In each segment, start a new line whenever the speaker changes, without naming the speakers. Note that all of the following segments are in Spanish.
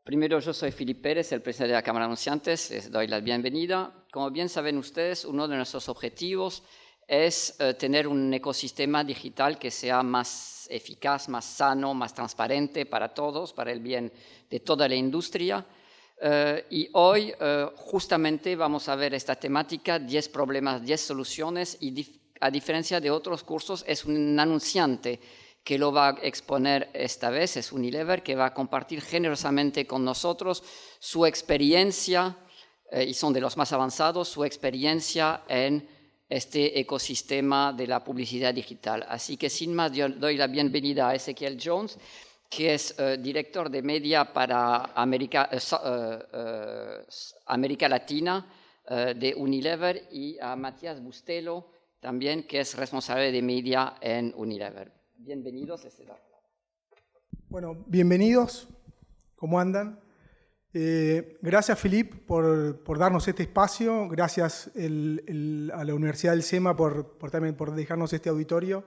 Primero, yo soy Filipe Pérez, el presidente de la Cámara de Anunciantes. Les doy la bienvenida. Como bien saben ustedes, uno de nuestros objetivos es tener un ecosistema digital que sea más eficaz, más sano, más transparente para todos, para el bien de toda la industria. Y hoy justamente vamos a ver esta temática, 10 problemas, 10 soluciones, y a diferencia de otros cursos es un anunciante que lo va a exponer esta vez, es Unilever, que va a compartir generosamente con nosotros su experiencia, y son de los más avanzados, su experiencia en este ecosistema de la publicidad digital. Así que sin más, yo doy la bienvenida a Ezequiel Jones, que es director de media para América Latina de Unilever, y a Matías Bustelo también, que es responsable de media en Unilever. Bienvenidos.
Bueno, bienvenidos. ¿Cómo andan? Gracias, Filipe, por darnos este espacio. Gracias a la Universidad del SEMA también por dejarnos este auditorio.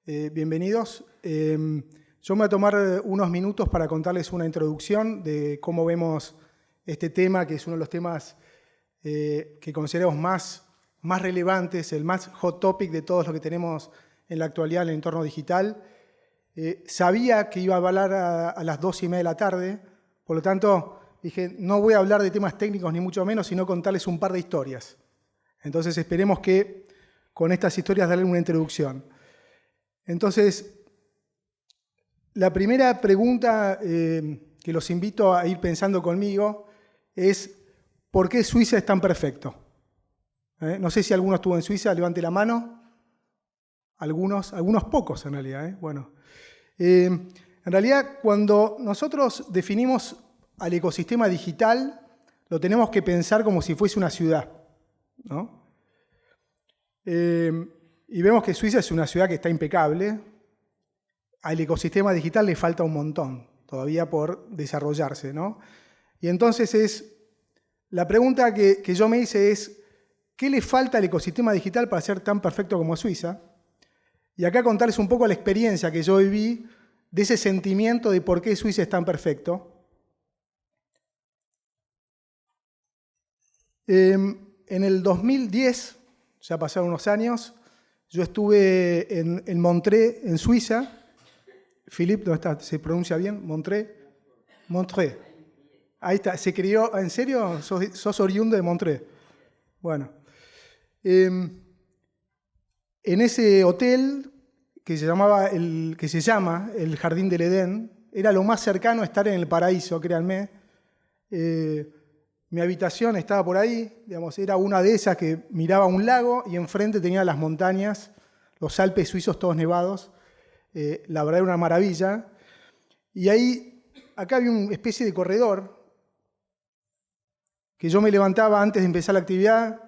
Bienvenidos. Yo me voy a tomar unos minutos para contarles una introducción de cómo vemos este tema, que es uno de los temas que consideramos más relevantes, el más hot topic de todos los que tenemos en la actualidad en el entorno digital. Sabía que iba a hablar a las 2:30 de la tarde, por lo tanto dije, no voy a hablar de temas técnicos ni mucho menos, sino contarles un par de historias. Entonces esperemos que con estas historias darle una introducción. Entonces, la primera pregunta que los invito a ir pensando conmigo es, ¿por qué Suiza es tan perfecto? No sé si alguno estuvo en Suiza, levante la mano. Algunos pocos en realidad. Bueno, en realidad cuando nosotros definimos al ecosistema digital, lo tenemos que pensar como si fuese una ciudad, ¿no? Y vemos que Suiza es una ciudad que está impecable. Al ecosistema digital le falta un montón todavía por desarrollarse, ¿no? Y entonces la pregunta que yo me hice es, ¿qué le falta al ecosistema digital para ser tan perfecto como Suiza? Y acá contarles un poco la experiencia que yo viví de ese sentimiento de por qué Suiza es tan perfecto. En el 2010, ya pasaron unos años, yo estuve en Montreux, en Suiza. Philippe, ¿dónde está? ¿Se pronuncia bien? ¿Montreux? Montreux. Ahí está. ¿Se crió? ¿En serio? ¿Sos oriundo de Montreux? Bueno. En ese hotel que se llama el Jardín del Edén, era lo más cercano a estar en el paraíso, créanme. Mi habitación estaba por ahí, digamos, era una de esas que miraba un lago y enfrente tenía las montañas, los Alpes suizos todos nevados. La verdad era una maravilla. Y acá había una especie de corredor que yo me levantaba antes de empezar la actividad,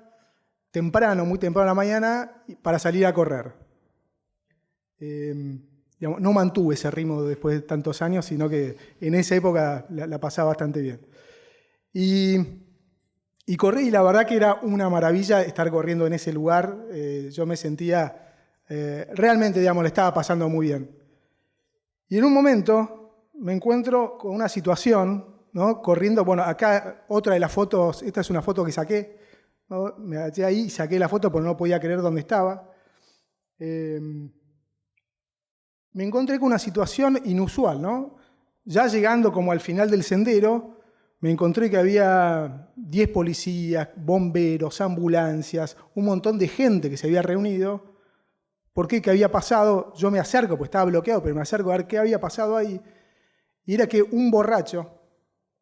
temprano, muy temprano a la mañana, para salir a correr. No mantuve ese ritmo después de tantos años, sino que en esa época la pasaba bastante bien. Y corrí, y la verdad que era una maravilla estar corriendo en ese lugar. Yo me sentía, realmente, le estaba pasando muy bien. Y en un momento me encuentro con una situación, ¿no? Corriendo, bueno, acá otra de las fotos, esta es una foto que saqué, ¿no? Me agaché ahí y saqué la foto porque no podía creer dónde estaba. Me encontré con una situación inusual, ¿no? Ya llegando como al final del sendero, me encontré que había 10 policías, bomberos, ambulancias, un montón de gente que se había reunido. ¿Por qué? ¿Qué había pasado? Yo me acerco, pues estaba bloqueado, pero me acerco a ver qué había pasado ahí. Y era que un borracho,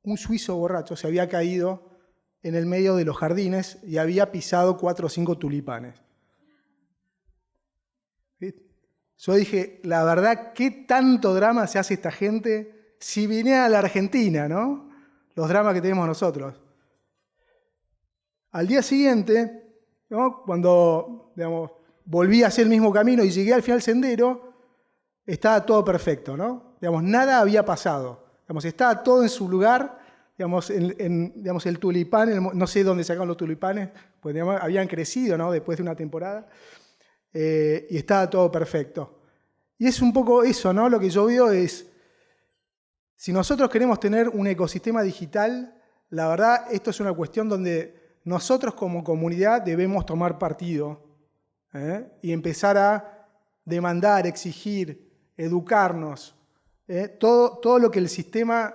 un suizo borracho, se había caído en el medio de los jardines y había pisado 4 o 5 tulipanes. ¿Sí? Yo dije, la verdad, ¿qué tanto drama se hace esta gente si viniera a la Argentina, ¿no? Los dramas que tenemos nosotros. Al día siguiente, ¿no? Cuando volví a hacer el mismo camino y llegué al final del sendero, estaba todo perfecto, ¿no? Nada había pasado. Estaba todo en su lugar. El tulipán, no sé dónde sacaron los tulipanes, pues habían crecido, ¿no? Después de una temporada. Y estaba todo perfecto. Y es un poco eso, ¿no? Lo que yo veo es, Si nosotros queremos tener un ecosistema digital, la verdad, esto es una cuestión donde nosotros como comunidad debemos tomar partido y empezar a demandar, exigir, educarnos, todo lo que el sistema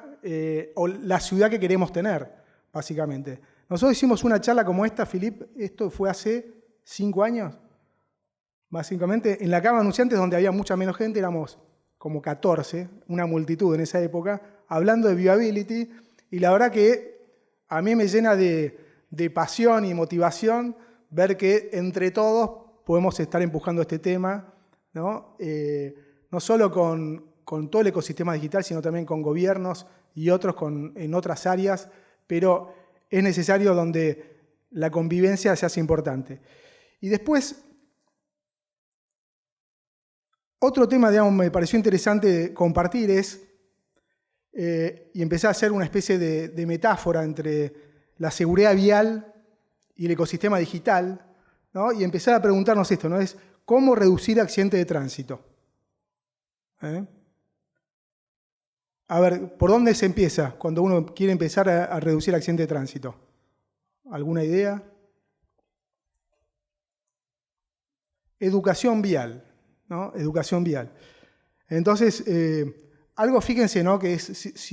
o la ciudad que queremos tener, básicamente. Nosotros hicimos una charla como esta, Filip, esto fue hace 5 años, básicamente, en la Cámara de Anunciantes, donde había mucha menos gente, éramos como 14, una multitud en esa época, hablando de viewability, y la verdad que a mí me llena de pasión y motivación ver que entre todos podemos estar empujando este tema, ¿no? No solo con todo el ecosistema digital, sino también con gobiernos y otros en otras áreas, pero es necesario donde la convivencia se hace importante. Y después, otro tema, digamos, me pareció interesante compartir y empecé a hacer una especie de metáfora entre la seguridad vial y el ecosistema digital, ¿no? Y empezar a preguntarnos esto, ¿no? Es ¿cómo reducir accidentes de tránsito? A ver, ¿por dónde se empieza cuando uno quiere empezar a reducir accidentes de tránsito? ¿Alguna idea? Educación vial, ¿no? Educación vial. Entonces, algo, fíjense, ¿no? Que es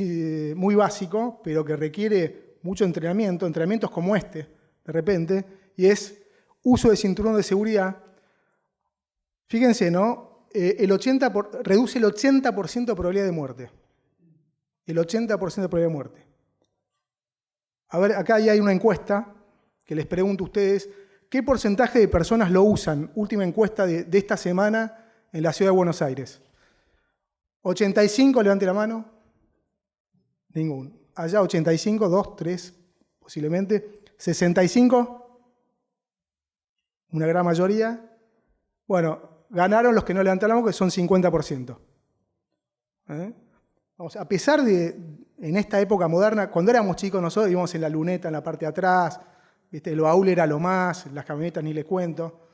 muy básico, pero que requiere mucho entrenamiento, entrenamientos como este, de repente, y es uso de cinturón de seguridad. Fíjense, ¿no? Reduce el 80% de probabilidad de muerte. El 80% de probabilidad de muerte. A ver, acá hay una encuesta que les pregunto a ustedes, ¿qué porcentaje de personas lo usan? Última encuesta de esta semana en la ciudad de Buenos Aires. 85, levante la mano. Ninguno. Allá 85, 2, 3, posiblemente. 65, una gran mayoría. Bueno, ganaron los que no levantan la mano, que son 50%. Vamos, a pesar de, en esta época moderna, cuando éramos chicos nosotros íbamos en la luneta, en la parte de atrás, ¿viste? El baúl era lo más, las camionetas ni les cuento.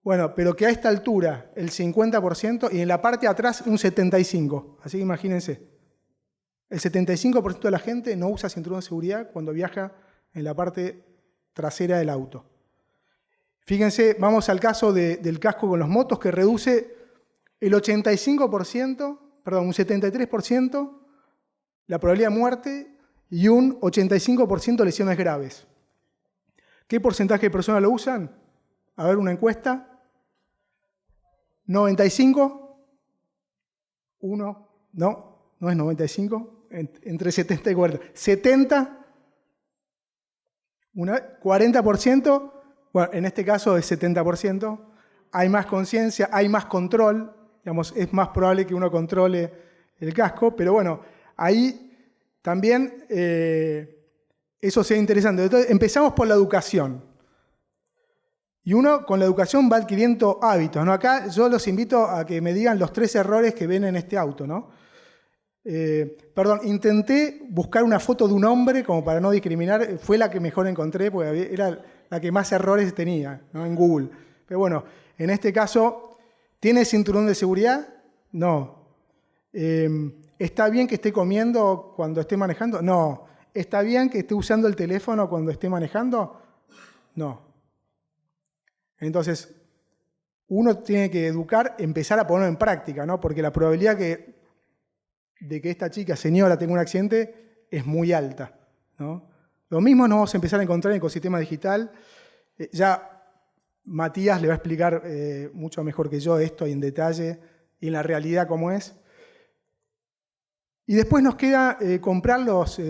Bueno, pero que a esta altura el 50% y en la parte de atrás un 75%. Así que imagínense, el 75% de la gente no usa cinturón de seguridad cuando viaja en la parte trasera del auto. Fíjense, vamos al caso del casco con los motos, que reduce el 85%, perdón, un 73% la probabilidad de muerte y un 85% lesiones graves. ¿Qué porcentaje de personas lo usan? A ver, una encuesta. 95, 1, no es 95, entre 70 y 40. 70, 40%, bueno, en este caso es 70%, hay más conciencia, hay más control, digamos, es más probable que uno controle el casco, pero bueno, ahí también eso sea interesante. Entonces, empezamos por la educación. Y uno con la educación va adquiriendo hábitos, ¿no? Acá yo los invito a que me digan los 3 errores que ven en este auto, ¿no? Perdón, intenté buscar una foto de un hombre como para no discriminar, fue la que mejor encontré porque era la que más errores tenía, ¿no? En Google. Pero bueno, en este caso, ¿tiene cinturón de seguridad? No. ¿Está bien que esté comiendo cuando esté manejando? No. ¿Está bien que esté usando el teléfono cuando esté manejando? No. Entonces, uno tiene que educar, empezar a ponerlo en práctica, ¿no? Porque la probabilidad de que esta chica, señora, tenga un accidente es muy alta, ¿no? Lo mismo nos vamos a empezar a encontrar en el ecosistema digital. Ya Matías le va a explicar mucho mejor que yo esto y en detalle y en la realidad cómo es. Y después nos queda comprarlos,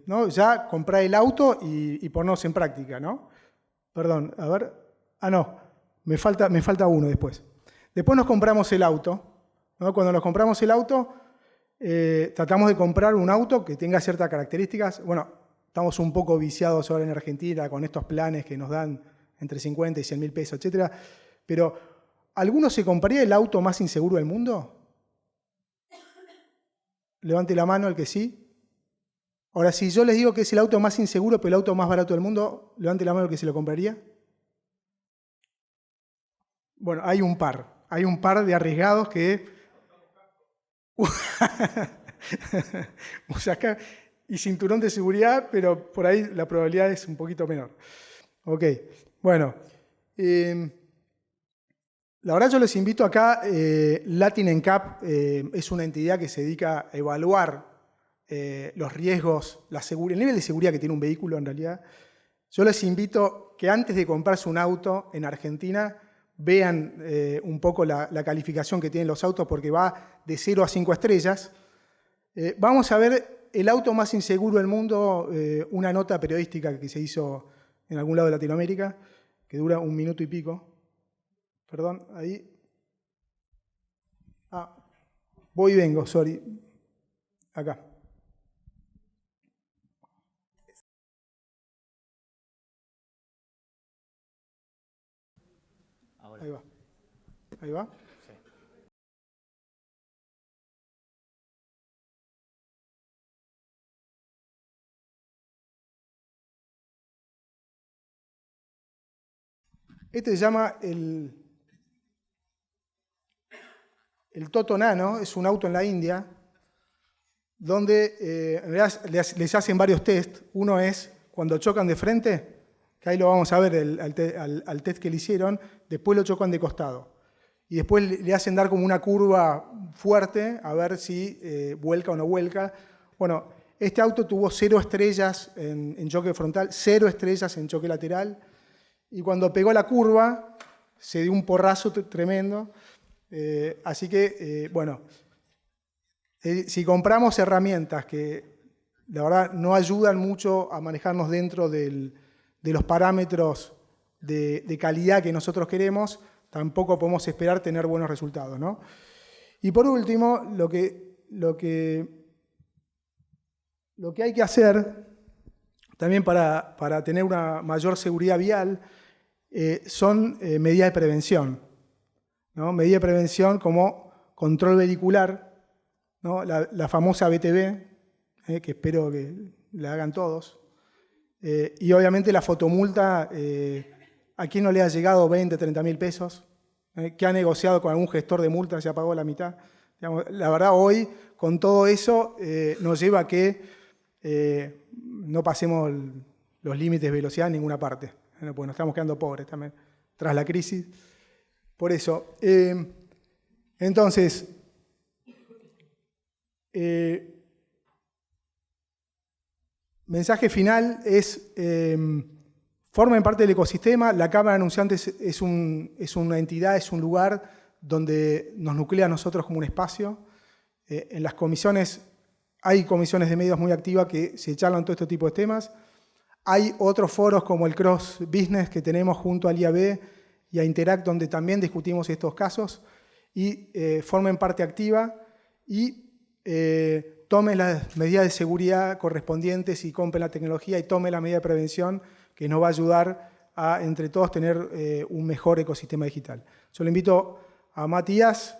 ¿no? Ya comprar el auto y ponernos en práctica, ¿no? Perdón, a ver. No, me falta uno después. Después nos compramos el auto, ¿no? Cuando nos compramos el auto, tratamos de comprar un auto que tenga ciertas características. Bueno, estamos un poco viciados ahora en Argentina con estos planes que nos dan entre 50 y 100 mil pesos, etc. Pero, ¿alguno se compraría el auto más inseguro del mundo? Levante la mano el que sí. Ahora, si yo les digo que es el auto más inseguro, pero el auto más barato del mundo, levante la mano el que se lo compraría. Bueno, hay un par de arriesgados que... Musascar y cinturón de seguridad, pero por ahí la probabilidad es un poquito menor. Ok, bueno. La verdad yo les invito acá, Latin NCAP es una entidad que se dedica a evaluar los riesgos, el nivel de seguridad que tiene un vehículo en realidad. Yo les invito que antes de comprarse un auto en Argentina vean un poco la calificación que tienen los autos porque va de 0 a 5 estrellas. Vamos a ver el auto más inseguro del mundo, una nota periodística que se hizo en algún lado de Latinoamérica, que dura 1 minuto y pico. Perdón, ahí. Voy y vengo, sorry. Acá. Ahora. Ahí va. Ahí va. Sí. Este se llama el Toto Nano, es un auto en la India, donde en realidad les hacen varios test. Uno es cuando chocan de frente, que ahí lo vamos a ver al test que le hicieron, después lo chocan de costado. Y después le hacen dar como una curva fuerte, a ver si vuelca o no vuelca. Bueno, este auto tuvo 0 estrellas en choque frontal, 0 estrellas en choque lateral, y cuando pegó la curva, se dio un porrazo tremendo. Así que, bueno, si compramos herramientas que la verdad no ayudan mucho a manejarnos dentro de los parámetros de calidad que nosotros queremos, tampoco podemos esperar tener buenos resultados, ¿no? Y por último, lo que hay que hacer también para tener una mayor seguridad vial son medidas de prevención, ¿no? Medidas de prevención como control vehicular, ¿no? La famosa BTV, que espero que la hagan todos. Y obviamente la fotomulta, ¿a quién no le ha llegado 20, 30 mil pesos? ¿Que ha negociado con algún gestor de multa y se ha pagado la mitad? Digamos, la verdad, hoy, con todo eso, nos lleva a que no pasemos los límites de velocidad en ninguna parte, porque nos estamos quedando pobres también, tras la crisis. Por eso, entonces, mensaje final es, formen parte del ecosistema. La Cámara de Anunciantes es una entidad, es un lugar donde nos nuclea a nosotros como un espacio. En las comisiones, hay comisiones de medios muy activas que se charlan todo este tipo de temas. Hay otros foros como el Cross Business que tenemos junto al IAB y a Interact, donde también discutimos estos casos, y formen parte activa y tomen las medidas de seguridad correspondientes y compren la tecnología y tomen la medida de prevención que nos va a ayudar a, entre todos, tener un mejor ecosistema digital. Yo le invito a Matías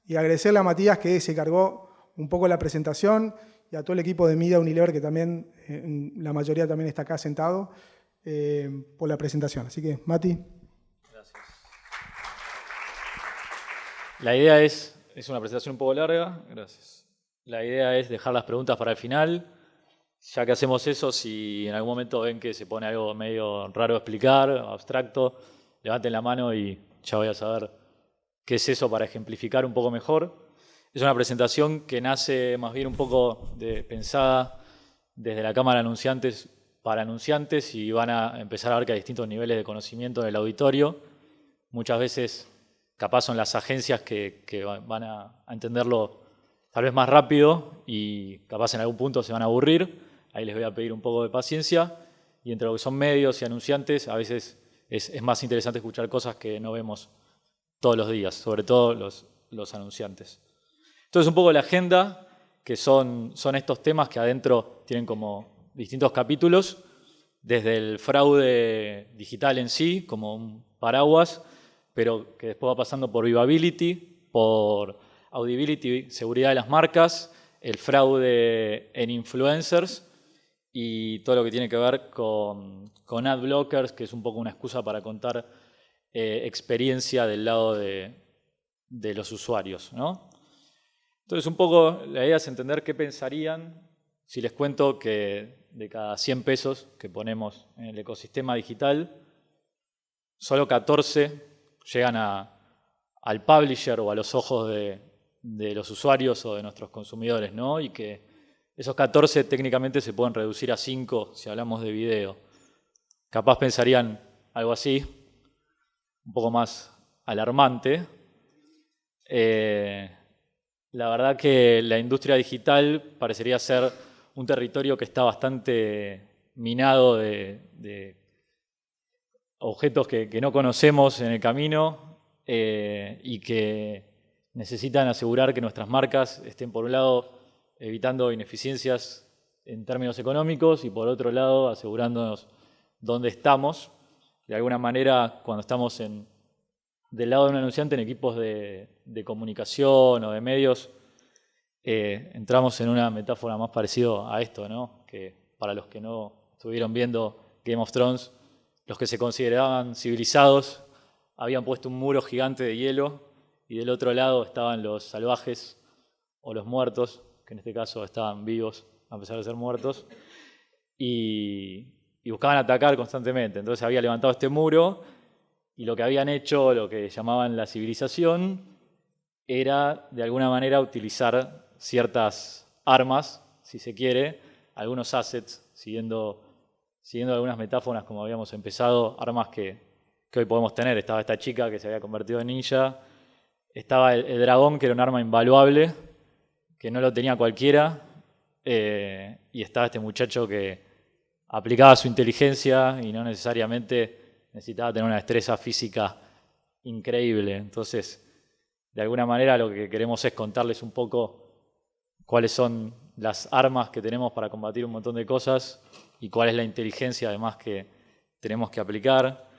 y agradecerle a Matías que se cargó un poco la presentación y a todo el equipo de Media Unilever, que también, la mayoría también está acá sentado, por la presentación. Así que, Mati.
La idea es una presentación un poco larga, gracias. La idea es dejar las preguntas para el final. Ya que hacemos eso, si en algún momento ven que se pone algo medio raro de explicar, abstracto, levanten la mano y ya voy a saber qué es eso para ejemplificar un poco mejor. Es una presentación que nace más bien un poco pensada desde la Cámara de Anunciantes para anunciantes y van a empezar a ver que hay distintos niveles de conocimiento en el auditorio. Muchas veces capaz son las agencias que van a entenderlo tal vez más rápido y capaz en algún punto se van a aburrir. Ahí les voy a pedir un poco de paciencia. Y entre lo que son medios y anunciantes, a veces es más interesante escuchar cosas que no vemos todos los días, sobre todo los anunciantes. Entonces, un poco la agenda, que son estos temas que adentro tienen como distintos capítulos, desde el fraude digital en sí, como un paraguas, pero que después va pasando por viewability, por audibility, seguridad de las marcas, el fraude en influencers y todo lo que tiene que ver con ad blockers, que es un poco una excusa para contar experiencia del lado de los usuarios, ¿no? Entonces, un poco la idea es entender qué pensarían si les cuento que de cada 100 pesos que ponemos en el ecosistema digital, solo 14 llegan al publisher o a los ojos de los usuarios o de nuestros consumidores, ¿no? Y que esos 14 técnicamente se pueden reducir a 5 si hablamos de video. Capaz pensarían algo así, un poco más alarmante. La verdad que la industria digital parecería ser un territorio que está bastante minado de objetos que no conocemos en el camino y que necesitan asegurar que nuestras marcas estén, por un lado, evitando ineficiencias en términos económicos y, por otro lado, asegurándonos dónde estamos. De alguna manera, cuando estamos del lado de un anunciante en equipos de comunicación o de medios, entramos en una metáfora más parecida a esto, ¿no? Que para los que no estuvieron viendo Game of Thrones, los que se consideraban civilizados habían puesto un muro gigante de hielo y del otro lado estaban los salvajes o los muertos, que en este caso estaban vivos a pesar de ser muertos, y buscaban atacar constantemente. Entonces había levantado este muro y lo que habían hecho, lo que llamaban la civilización, era de alguna manera utilizar ciertas armas, si se quiere, algunos assets, siguiendo algunas metáforas como habíamos empezado, armas que hoy podemos tener. Estaba esta chica que se había convertido en ninja, estaba el dragón, que era un arma invaluable, que no lo tenía cualquiera, y estaba este muchacho que aplicaba su inteligencia y no necesariamente necesitaba tener una destreza física increíble. Entonces, de alguna manera lo que queremos es contarles un poco cuáles son las armas que tenemos para combatir un montón de cosas y cuál es la inteligencia además que tenemos que aplicar,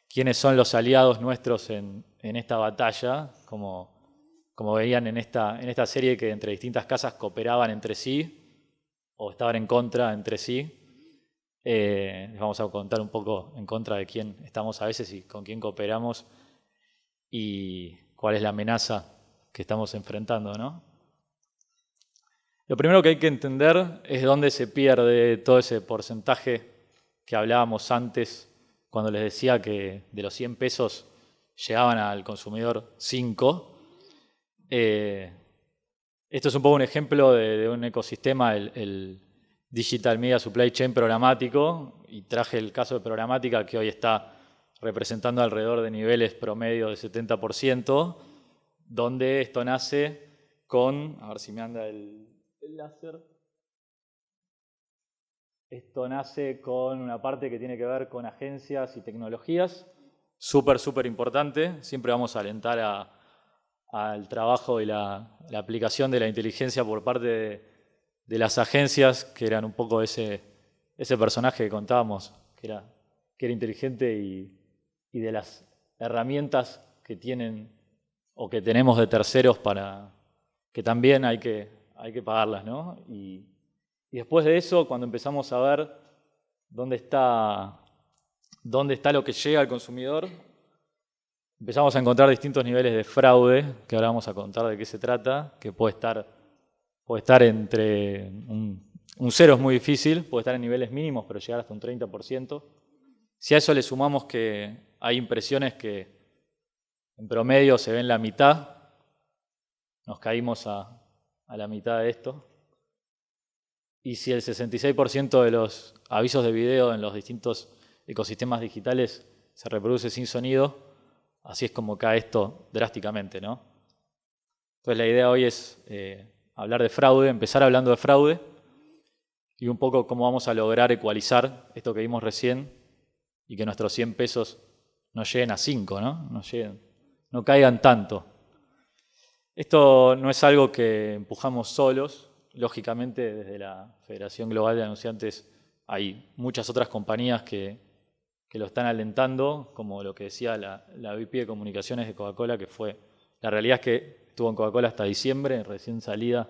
quiénes son los aliados nuestros en esta batalla, como veían en esta serie, que entre distintas casas cooperaban entre sí o estaban en contra entre sí. Les vamos a contar un poco en contra de quién estamos a veces y con quién cooperamos y cuál es la amenaza que estamos enfrentando, ¿no? Lo primero que hay que entender es dónde se pierde todo ese porcentaje que hablábamos antes cuando les decía que de los 100 pesos llegaban al consumidor 5. Esto es un poco un ejemplo de un ecosistema, el Digital Media Supply Chain programático, y traje el caso de programática que hoy está representando alrededor de niveles promedio de 70%, donde esto nace con, a ver si me anda el láser, esto nace con una parte que tiene que ver con agencias y tecnologías, súper importante. Siempre vamos a alentar al trabajo y la aplicación de la inteligencia por parte de las agencias, que eran un poco ese personaje que contábamos, que era inteligente, y de las herramientas que tienen o que tenemos de terceros para que también hay que pagarlas, ¿no? Y después de eso, cuando empezamos a ver dónde está lo que llega al consumidor, empezamos a encontrar distintos niveles de fraude, que ahora vamos a contar de qué se trata, que puede estar entre un cero es muy difícil, puede estar en niveles mínimos, pero llegar hasta un 30%. Si a eso le sumamos que hay impresiones que en promedio se ven la mitad, nos caímos a la mitad de esto. Y si el 66% de los avisos de video en los distintos ecosistemas digitales se reproduce sin sonido, así es como cae esto drásticamente, ¿no? Entonces la idea hoy es hablar de fraude, empezar hablando de fraude y un poco cómo vamos a lograr ecualizar esto que vimos recién y que nuestros 100 pesos no lleguen a 5, ¿no? No caigan tanto. Esto no es algo que empujamos solos. Lógicamente, desde la Federación Global de Anunciantes hay muchas otras compañías que lo están alentando, como lo que decía la VP de Comunicaciones de Coca-Cola, que fue... La realidad es que estuvo en Coca-Cola hasta diciembre, recién salida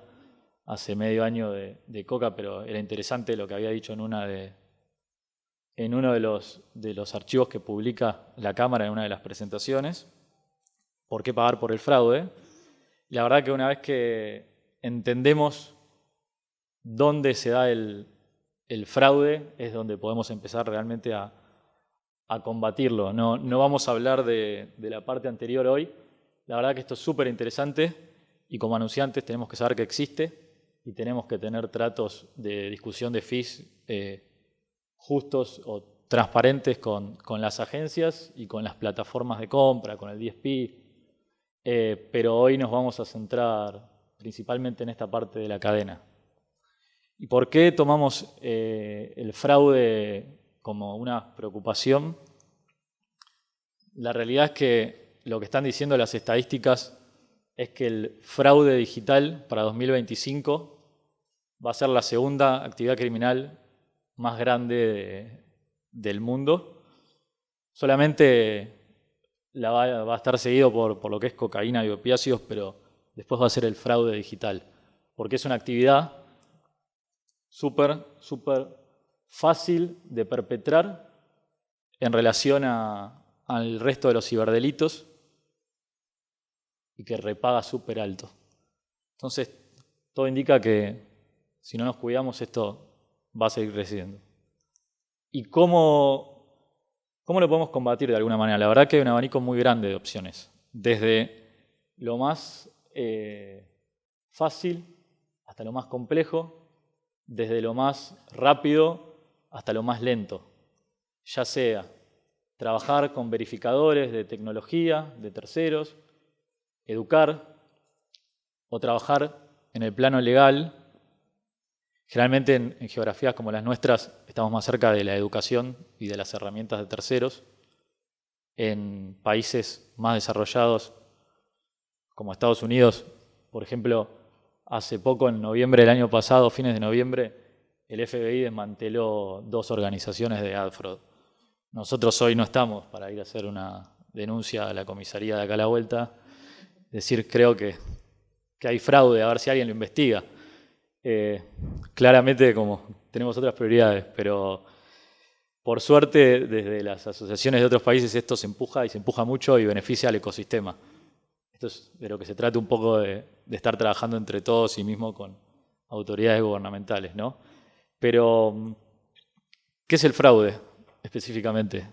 hace medio año de Coca, pero era interesante lo que había dicho en uno de los archivos que publica la Cámara en una de las presentaciones. ¿Por qué pagar por el fraude? La verdad que una vez que entendemos dónde se da el fraude, es donde podemos empezar realmente a combatirlo. No vamos a hablar de la parte anterior hoy. La verdad que esto es súper interesante y como anunciantes tenemos que saber que existe y tenemos que tener tratos de discusión de fees justos o transparentes con las agencias y con las plataformas de compra, con el DSP. Pero hoy nos vamos a centrar principalmente en esta parte de la cadena. ¿Y por qué tomamos el fraude como una preocupación? La realidad es que lo que están diciendo las estadísticas es que el fraude digital para 2025 va a ser la segunda actividad criminal más grande del mundo. Solamente va a estar seguido por lo que es cocaína y opiáceos, pero después va a ser el fraude digital, porque es una actividad súper fácil de perpetrar en relación al resto de los ciberdelitos y que repaga súper alto. Entonces, todo indica que si no nos cuidamos, esto va a seguir creciendo. ¿Y cómo lo podemos combatir de alguna manera? La verdad que hay un abanico muy grande de opciones, desde lo más fácil hasta lo más complejo, desde lo más rápido hasta lo más lento, ya sea trabajar con verificadores de tecnología, de terceros, educar o trabajar en el plano legal. Generalmente en geografías como las nuestras estamos más cerca de la educación y de las herramientas de terceros. En países más desarrollados como Estados Unidos, por ejemplo, hace poco, en noviembre del año pasado, fines de noviembre, el FBI desmanteló 2 organizaciones de ad fraud. Nosotros hoy no estamos para ir a hacer una denuncia a la comisaría de acá a la vuelta, decir creo que hay fraude, a ver si alguien lo investiga. Claramente como tenemos otras prioridades, pero por suerte desde las asociaciones de otros países esto se empuja y se empuja mucho y beneficia al ecosistema. Esto es de lo que se trata un poco de estar trabajando entre todos y mismo con autoridades gubernamentales, ¿no? Pero, ¿qué es el fraude específicamente?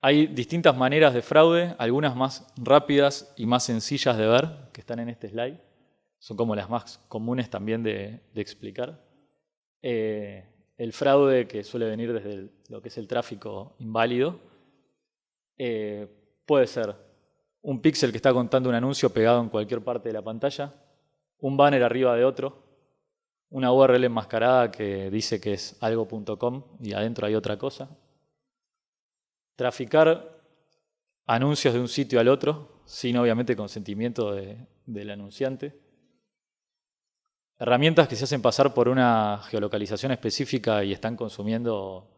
Hay distintas maneras de fraude, algunas más rápidas y más sencillas de ver, que están en este slide. Son como las más comunes también de explicar. El fraude que suele venir desde lo que es el tráfico inválido puede ser un píxel que está contando un anuncio pegado en cualquier parte de la pantalla, un banner arriba de otro, una URL enmascarada que dice que es algo.com y adentro hay otra cosa. Traficar anuncios de un sitio al otro, sin obviamente consentimiento del anunciante. Herramientas que se hacen pasar por una geolocalización específica y están consumiendo,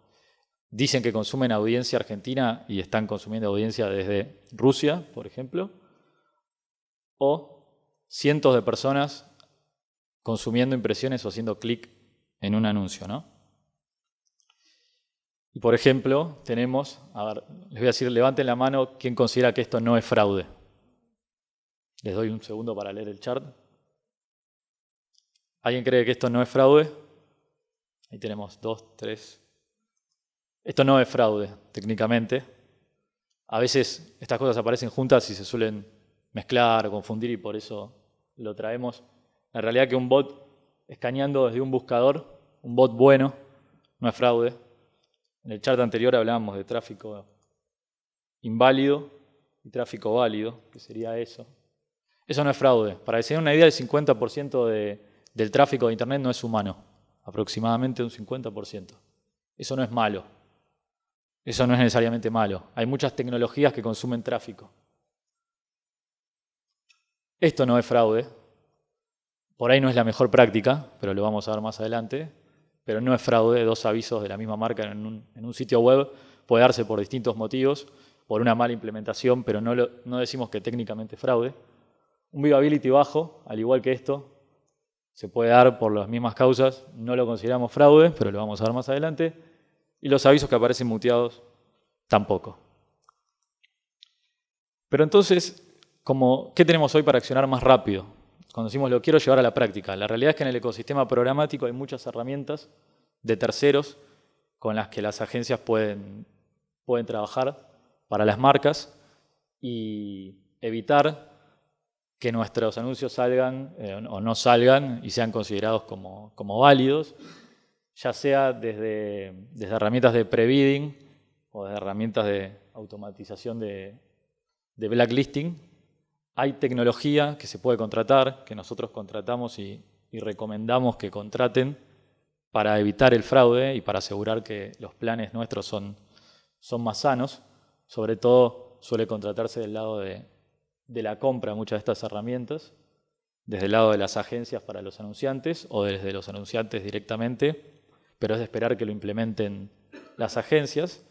dicen que consumen audiencia argentina y están consumiendo audiencia desde Rusia, por ejemplo. O cientos de personas consumiendo impresiones o haciendo clic en un anuncio, ¿no? Y por ejemplo, tenemos, a ver, les voy a decir, levanten la mano quién considera que esto no es fraude. Les doy un segundo para leer el chart. ¿Alguien cree que esto no es fraude? Ahí tenemos 2, 3. Esto no es fraude, técnicamente. A veces estas cosas aparecen juntas y se suelen mezclar o confundir y por eso lo traemos. La realidad es que un bot escaneando desde un buscador, un bot bueno, no es fraude. En el chart anterior hablábamos de tráfico inválido y tráfico válido, que sería eso. Eso no es fraude. Para que se den una idea, el 50% del tráfico de Internet no es humano. Aproximadamente un 50%. Eso no es malo. Eso no es necesariamente malo. Hay muchas tecnologías que consumen tráfico. Esto no es fraude. Por ahí no es la mejor práctica, pero lo vamos a ver más adelante. Pero no es fraude. 2 avisos de la misma marca en un sitio web puede darse por distintos motivos, por una mala implementación, pero no decimos que técnicamente es fraude. Un viewability bajo, al igual que esto, se puede dar por las mismas causas. No lo consideramos fraude, pero lo vamos a ver más adelante. Y los avisos que aparecen muteados, tampoco. Pero entonces, ¿qué tenemos hoy para accionar más rápido? cuando decimos lo quiero llevar a la práctica. La realidad es que en el ecosistema programático hay muchas herramientas de terceros con las que las agencias pueden trabajar para las marcas y evitar que nuestros anuncios salgan o no salgan y sean considerados como válidos, ya sea desde herramientas de pre-bidding o de herramientas de automatización de blacklisting. Hay tecnología que se puede contratar, que nosotros contratamos y recomendamos que contraten para evitar el fraude y para asegurar que los planes nuestros son más sanos. Sobre todo suele contratarse del lado de la compra muchas de estas herramientas, desde el lado de las agencias para los anunciantes o desde los anunciantes directamente, pero es de esperar que lo implementen las agencias.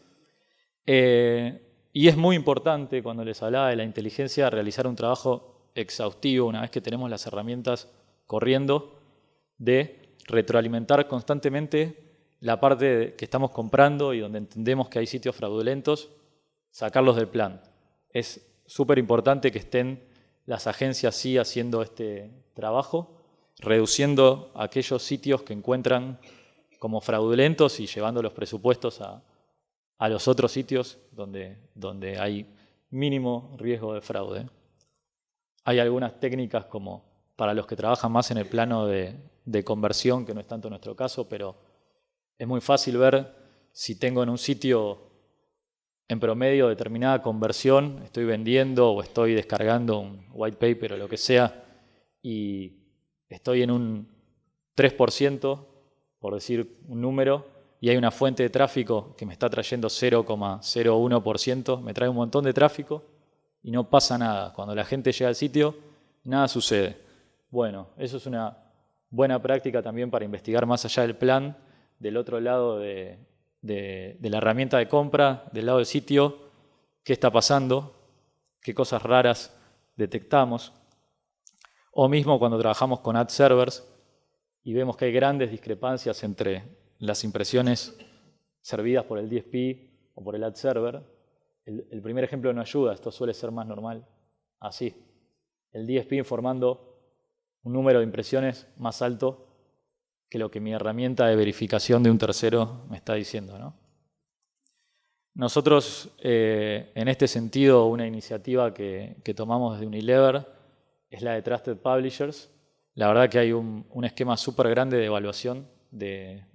Y es muy importante, cuando les hablaba de la inteligencia, realizar un trabajo exhaustivo una vez que tenemos las herramientas corriendo, de retroalimentar constantemente la parte que estamos comprando y donde entendemos que hay sitios fraudulentos, sacarlos del plan. Es súper importante que estén las agencias sí haciendo este trabajo, reduciendo aquellos sitios que encuentran como fraudulentos y llevando los presupuestos a los otros sitios donde hay mínimo riesgo de fraude. Hay algunas técnicas como para los que trabajan más en el plano de conversión, que no es tanto nuestro caso, pero es muy fácil ver si tengo en un sitio en promedio determinada conversión, estoy vendiendo o estoy descargando un white paper o lo que sea, y estoy en un 3%, por decir un número, y hay una fuente de tráfico que me está trayendo 0,01%, me trae un montón de tráfico y no pasa nada. Cuando la gente llega al sitio, nada sucede. Bueno, eso es una buena práctica también para investigar más allá del plan, del otro lado de la herramienta de compra, del lado del sitio, qué está pasando, qué cosas raras detectamos. O mismo cuando trabajamos con ad servers y vemos que hay grandes discrepancias entre las impresiones servidas por el DSP o por el ad server. El primer ejemplo no ayuda, esto suele ser más normal así. El DSP informando un número de impresiones más alto que lo que mi herramienta de verificación de un tercero me está diciendo, ¿no? Nosotros, en este sentido, una iniciativa que tomamos desde Unilever es la de Trusted Publishers. La verdad que hay un esquema súper grande de evaluación de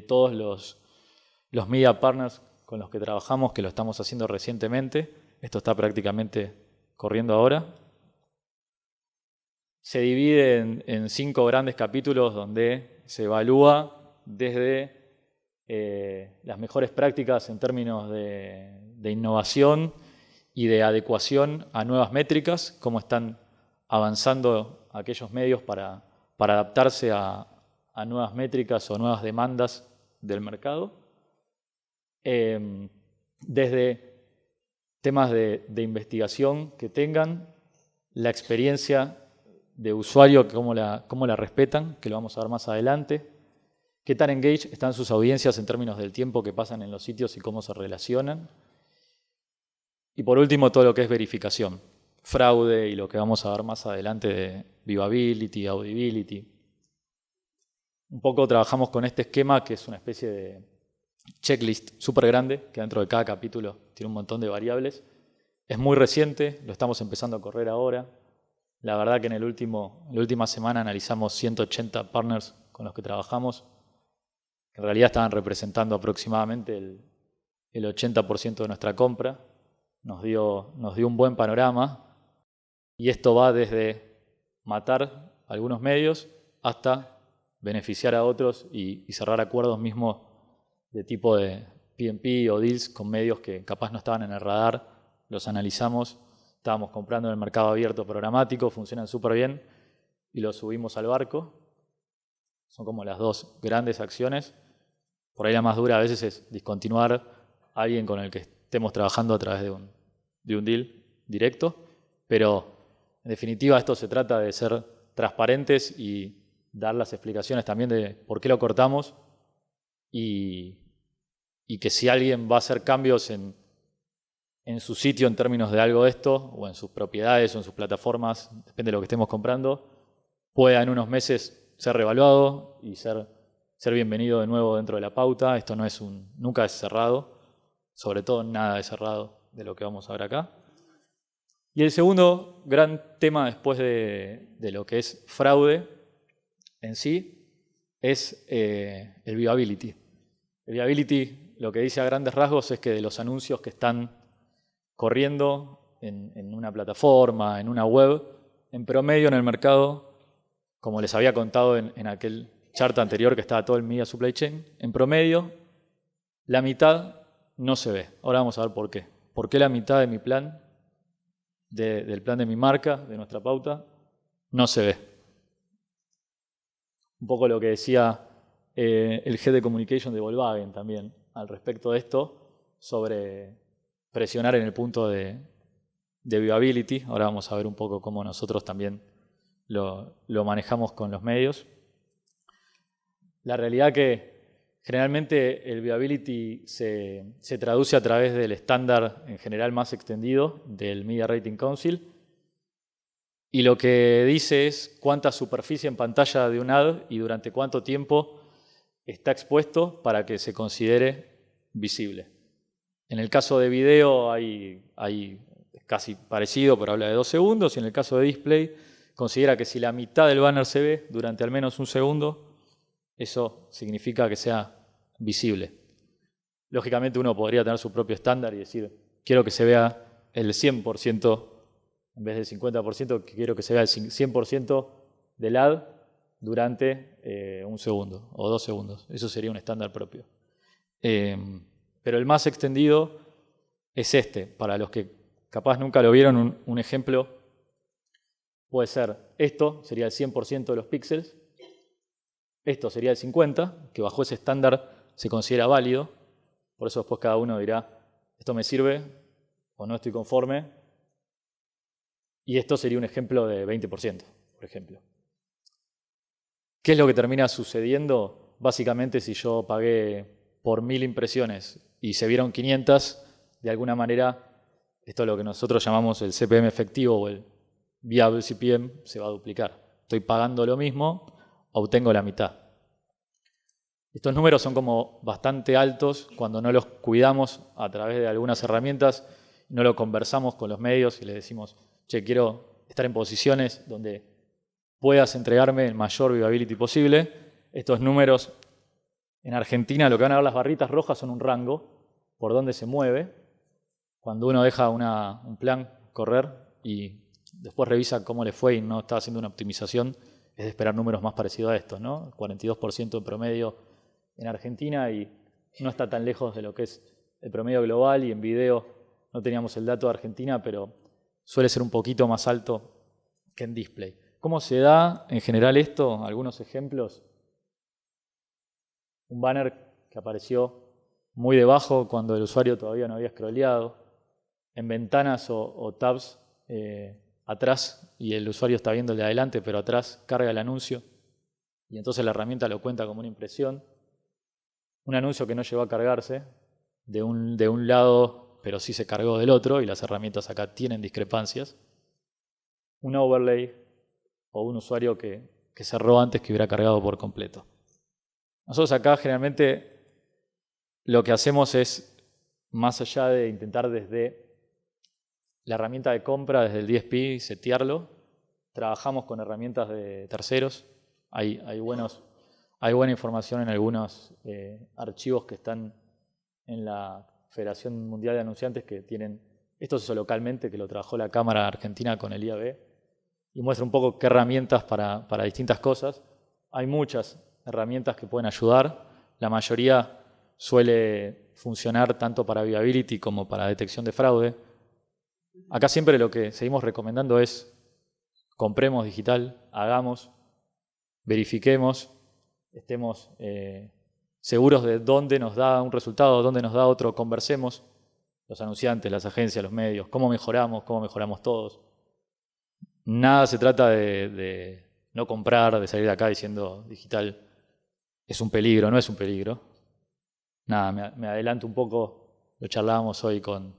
todos los media partners con los que trabajamos, que lo estamos haciendo recientemente. Esto está prácticamente corriendo ahora. Se divide en 5 grandes capítulos donde se evalúa desde las mejores prácticas en términos de innovación y de adecuación a nuevas métricas, cómo están avanzando aquellos medios para adaptarse a nuevas métricas o nuevas demandas del mercado. Desde temas de investigación que tengan, la experiencia de usuario, cómo la respetan, que lo vamos a ver más adelante, qué tan engaged están sus audiencias en términos del tiempo que pasan en los sitios y cómo se relacionan. Y por último, todo lo que es verificación, fraude y lo que vamos a ver más adelante de viewability, audibility. Un poco trabajamos con este esquema que es una especie de checklist súper grande, que dentro de cada capítulo tiene un montón de variables. Es muy reciente, lo estamos empezando a correr ahora. La verdad que en la última semana analizamos 180 partners con los que trabajamos, que en realidad estaban representando aproximadamente el 80% de nuestra compra. Nos dio un buen panorama y esto va desde matar algunos medios hasta beneficiar a otros y cerrar acuerdos mismos de tipo de PMP o deals con medios que capaz no estaban en el radar. Los analizamos, estábamos comprando en el mercado abierto programático, funcionan súper bien y los subimos al barco. Son como las 2 grandes acciones. Por ahí la más dura a veces es discontinuar a alguien con el que estemos trabajando a través de un deal directo, pero en definitiva esto se trata de ser transparentes y dar las explicaciones también de por qué lo cortamos y que si alguien va a hacer cambios en en su sitio en términos de algo de esto, o en sus propiedades, o en sus plataformas, depende de lo que estemos comprando, pueda en unos meses ser revaluado y ser bienvenido de nuevo dentro de la pauta. Esto no es nunca es cerrado, sobre todo nada es cerrado de lo que vamos a ver acá. Y el segundo gran tema después de lo que es fraude en sí es el viewability. El viewability, lo que dice a grandes rasgos es que de los anuncios que están corriendo en una plataforma, en una web, en promedio en el mercado, como les había contado en aquel chart anterior que estaba todo el media supply chain, en promedio la mitad no se ve. Ahora vamos a ver por qué. ¿Por qué la mitad de mi plan, del plan de mi marca, de nuestra pauta, no se ve? Un poco lo que decía el Head de Communication de Volkswagen también al respecto de esto, sobre presionar en el punto de viewability. Ahora vamos a ver un poco cómo nosotros también lo manejamos con los medios. La realidad que generalmente el viewability se traduce a través del estándar en general más extendido del Media Rating Council, y lo que dice es cuánta superficie en pantalla de un ad y durante cuánto tiempo está expuesto para que se considere visible. En el caso de video hay casi parecido, pero habla de 2 segundos, y en el caso de display considera que si la mitad del banner se ve durante al menos 1 segundo, eso significa que sea visible. Lógicamente uno podría tener su propio estándar y decir, quiero que se vea el 100% en vez del 50%, quiero que se vea el 100% del ad durante 1 segundo o 2 segundos. Eso sería un estándar propio. Pero el más extendido es este. Para los que capaz nunca lo vieron, un ejemplo puede ser esto, sería el 100% de los píxeles. Esto sería el 50%, que bajo ese estándar se considera válido. Por eso después cada uno dirá, esto me sirve o no estoy conforme. Y esto sería un ejemplo de 20%, por ejemplo. ¿Qué es lo que termina sucediendo? Básicamente, si yo pagué por 1000 impresiones y se vieron 500, de alguna manera, esto es lo que nosotros llamamos el CPM efectivo o el viable CPM, se va a duplicar. Estoy pagando lo mismo, obtengo la mitad. Estos números son como bastante altos cuando no los cuidamos a través de algunas herramientas, no lo conversamos con los medios y les decimos, che, quiero estar en posiciones donde puedas entregarme el mayor viewability posible. Estos números en Argentina, lo que van a ver las barritas rojas son un rango por donde se mueve. Cuando uno deja un plan correr y después revisa cómo le fue y no está haciendo una optimización, es de esperar números más parecidos a estos, ¿no? 42% en promedio en Argentina y no está tan lejos de lo que es el promedio global, y en video no teníamos el dato de Argentina, pero suele ser un poquito más alto que en display. ¿Cómo se da en general esto? Algunos ejemplos. Un banner que apareció muy debajo cuando el usuario todavía no había scrolleado, en ventanas o tabs atrás, y el usuario está viendo el de adelante, pero atrás carga el anuncio, y entonces la herramienta lo cuenta como una impresión. Un anuncio que no llegó a cargarse de un lado, pero sí se cargó del otro, y las herramientas acá tienen discrepancias. Un overlay o un usuario que cerró antes que hubiera cargado por completo. Nosotros acá generalmente lo que hacemos es, más allá de intentar desde la herramienta de compra, desde el DSP, setearlo, trabajamos con herramientas de terceros. Hay buena información en algunos archivos que están en la Federación Mundial de Anunciantes que tienen, esto se hizo localmente, que lo trabajó la Cámara Argentina con el IAB, y muestra un poco qué herramientas para distintas cosas. Hay muchas herramientas que pueden ayudar. La mayoría suele funcionar tanto para viewability como para detección de fraude. Acá siempre lo que seguimos recomendando es compremos digital, hagamos, verifiquemos, estemos seguros de dónde nos da un resultado, dónde nos da otro, conversemos, los anunciantes, las agencias, los medios, cómo mejoramos todos. Nada se trata de no comprar, de salir de acá diciendo digital es un peligro, no es un peligro. Nada, me adelanto un poco, lo charlábamos hoy con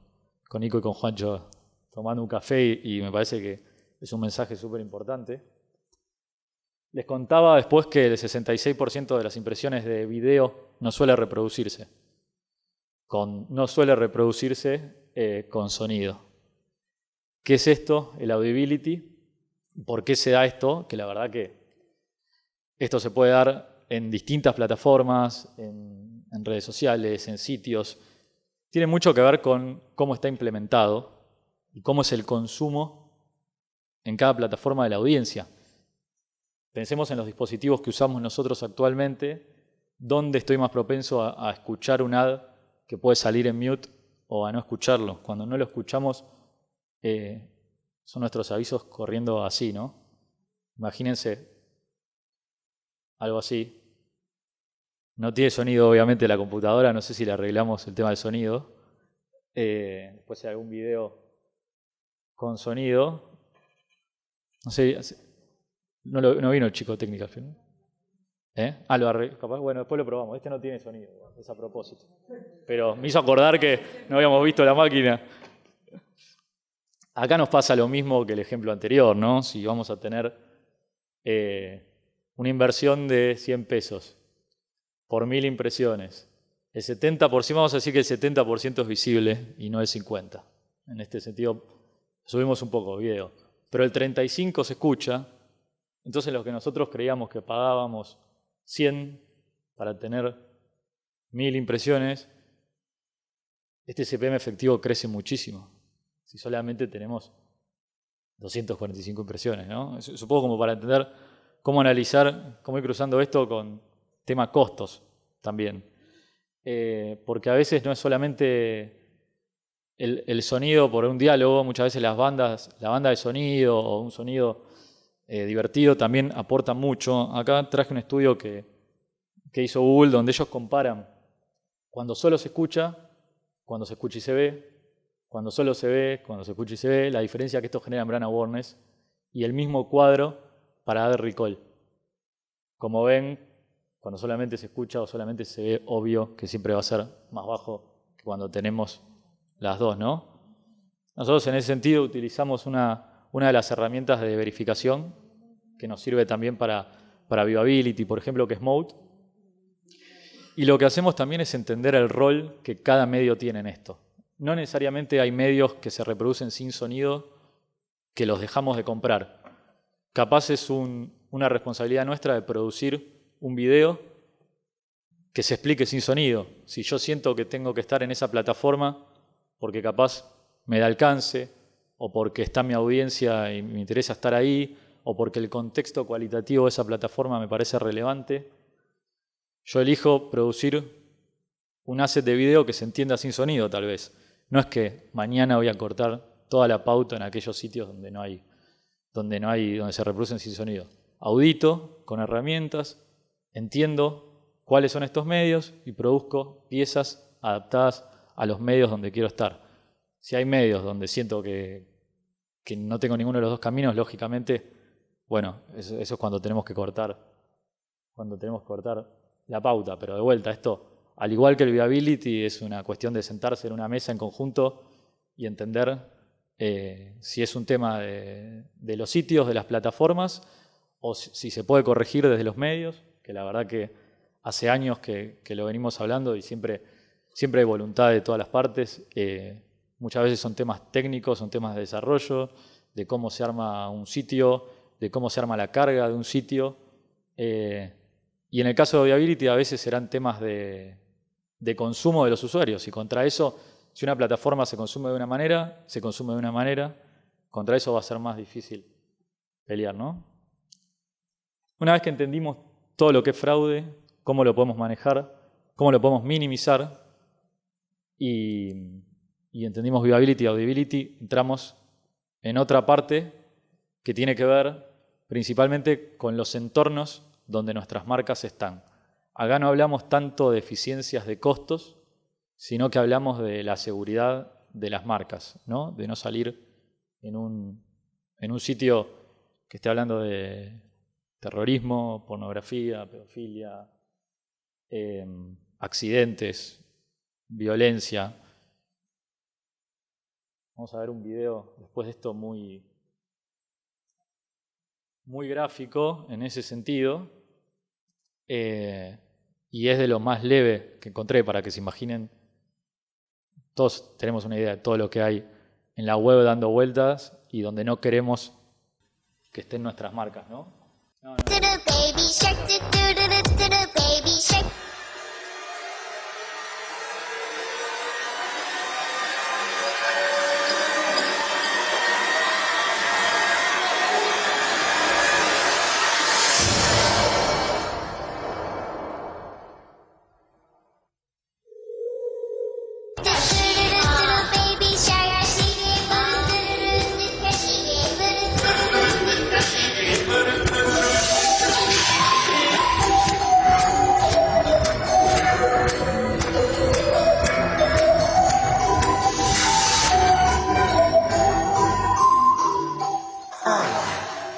con Nico y con Juancho tomando un café y me parece que es un mensaje súper importante. Les contaba después que el 66% de las impresiones de video no suele reproducirse con sonido. ¿Qué es esto? El audibility. ¿Por qué se da esto? Que la verdad que esto se puede dar en distintas plataformas, en redes sociales, en sitios. Tiene mucho que ver con cómo está implementado y cómo es el consumo en cada plataforma de la audiencia. Pensemos en los dispositivos que usamos nosotros actualmente, dónde estoy más propenso a escuchar un ad que puede salir en mute o a no escucharlo. Cuando no lo escuchamos, son nuestros avisos corriendo así, ¿no? Imagínense algo así. No tiene sonido, obviamente, la computadora. No sé si le arreglamos el tema del sonido. Después hay algún video con sonido. No sé, no vino el chico técnico al final. Lo arregló, capaz. Bueno, después lo probamos. Este no tiene sonido, es a propósito. Pero me hizo acordar que no habíamos visto la máquina. Acá nos pasa lo mismo que el ejemplo anterior, ¿no? Si vamos a tener una inversión de 100 pesos por 1000 impresiones, el 70%, vamos a decir que el 70% es visible y no el 50%. En este sentido, subimos un poco video. Pero el 35% se escucha, entonces lo que nosotros creíamos que pagábamos 100 para tener 1000 impresiones, este CPM efectivo crece muchísimo. Si solamente tenemos 245 impresiones, ¿no? Es un poco como para entender cómo analizar, cómo ir cruzando esto con tema costos también. Porque a veces no es solamente el sonido por un diálogo, muchas veces la banda de sonido o un sonido divertido también aporta mucho. Acá traje un estudio que hizo Google donde ellos comparan cuando solo se escucha, cuando se escucha y se ve, cuando solo se ve, cuando se escucha y se ve, la diferencia que esto genera en brand awareness y el mismo cuadro para ad recall. Como ven, cuando solamente se escucha o solamente se ve, obvio que siempre va a ser más bajo que cuando tenemos las dos, ¿no? Nosotros en ese sentido utilizamos una de las herramientas de verificación que nos sirve también para viewability, por ejemplo, que es Mode. Y lo que hacemos también es entender el rol que cada medio tiene en esto. No necesariamente hay medios que se reproducen sin sonido que los dejamos de comprar. Capaz es una responsabilidad nuestra de producir un video que se explique sin sonido. Si yo siento que tengo que estar en esa plataforma porque capaz me da alcance, o porque está mi audiencia y me interesa estar ahí, o porque el contexto cualitativo de esa plataforma me parece relevante, yo elijo producir un asset de video que se entienda sin sonido, tal vez. No es que mañana voy a cortar toda la pauta en aquellos sitios donde se reproducen sin sonido. Audito con herramientas, entiendo cuáles son estos medios y produzco piezas adaptadas a los medios donde quiero estar. Si hay medios donde siento que no tengo ninguno de los dos caminos, lógicamente, bueno, eso es cuando tenemos que cortar la pauta. Pero de vuelta, esto, al igual que el viewability, es una cuestión de sentarse en una mesa en conjunto y entender si es un tema de los sitios, de las plataformas, o si se puede corregir desde los medios, que la verdad que hace años que lo venimos hablando y siempre hay voluntad de todas las partes. Muchas veces son temas técnicos, son temas de desarrollo, de cómo se arma un sitio, de cómo se arma la carga de un sitio. Y en el caso de viewability a veces serán temas de consumo de los usuarios. Y contra eso, si una plataforma se consume de una manera, contra eso va a ser más difícil pelear, ¿no? Una vez que entendimos todo lo que es fraude, cómo lo podemos manejar, cómo lo podemos minimizar y entendimos viewability y audibility, entramos en otra parte que tiene que ver principalmente con los entornos donde nuestras marcas están. Acá no hablamos tanto de eficiencias de costos, sino que hablamos de la seguridad de las marcas, ¿no? De no salir en un sitio que esté hablando de terrorismo, pornografía, pedofilia, accidentes, violencia. Vamos a ver un video después de esto muy gráfico en ese sentido. Y es de lo más leve que encontré para que se imaginen. Todos tenemos una idea de todo lo que hay en la web dando vueltas y donde no queremos que estén nuestras marcas, ¿no?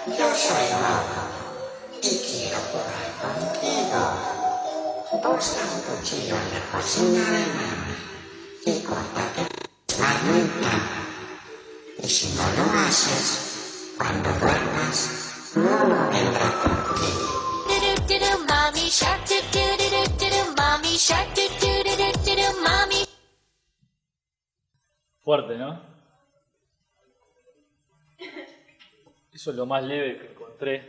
Yo soy Momo y quiero jugar contigo. Busca un cuchillo en la cocina y córtate la nuca. Y si no lo haces, cuando duermas, Momo vendrá contigo. Mommy shark, mommy shark, mommy.
Fuerte, ¿no? Eso es lo más leve que encontré.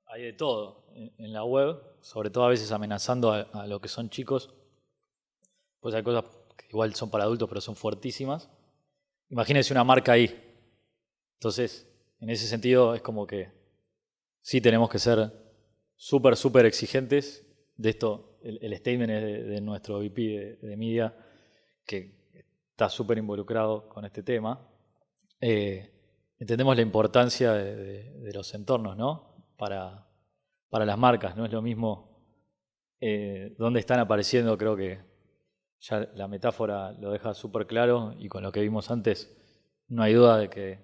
Hay de todo en la web, sobre todo a veces amenazando a lo que son chicos. Pues hay cosas que igual son para adultos, pero son fuertísimas. Imagínense una marca ahí. Entonces, en ese sentido, es como que sí tenemos que ser súper exigentes de esto. El statement es de nuestro VP de Media, que está súper involucrado con este tema. Entendemos la importancia de los entornos, ¿no? Para las marcas. No es lo mismo dónde están apareciendo. Creo que ya la metáfora lo deja súper claro, y con lo que vimos antes no hay duda de que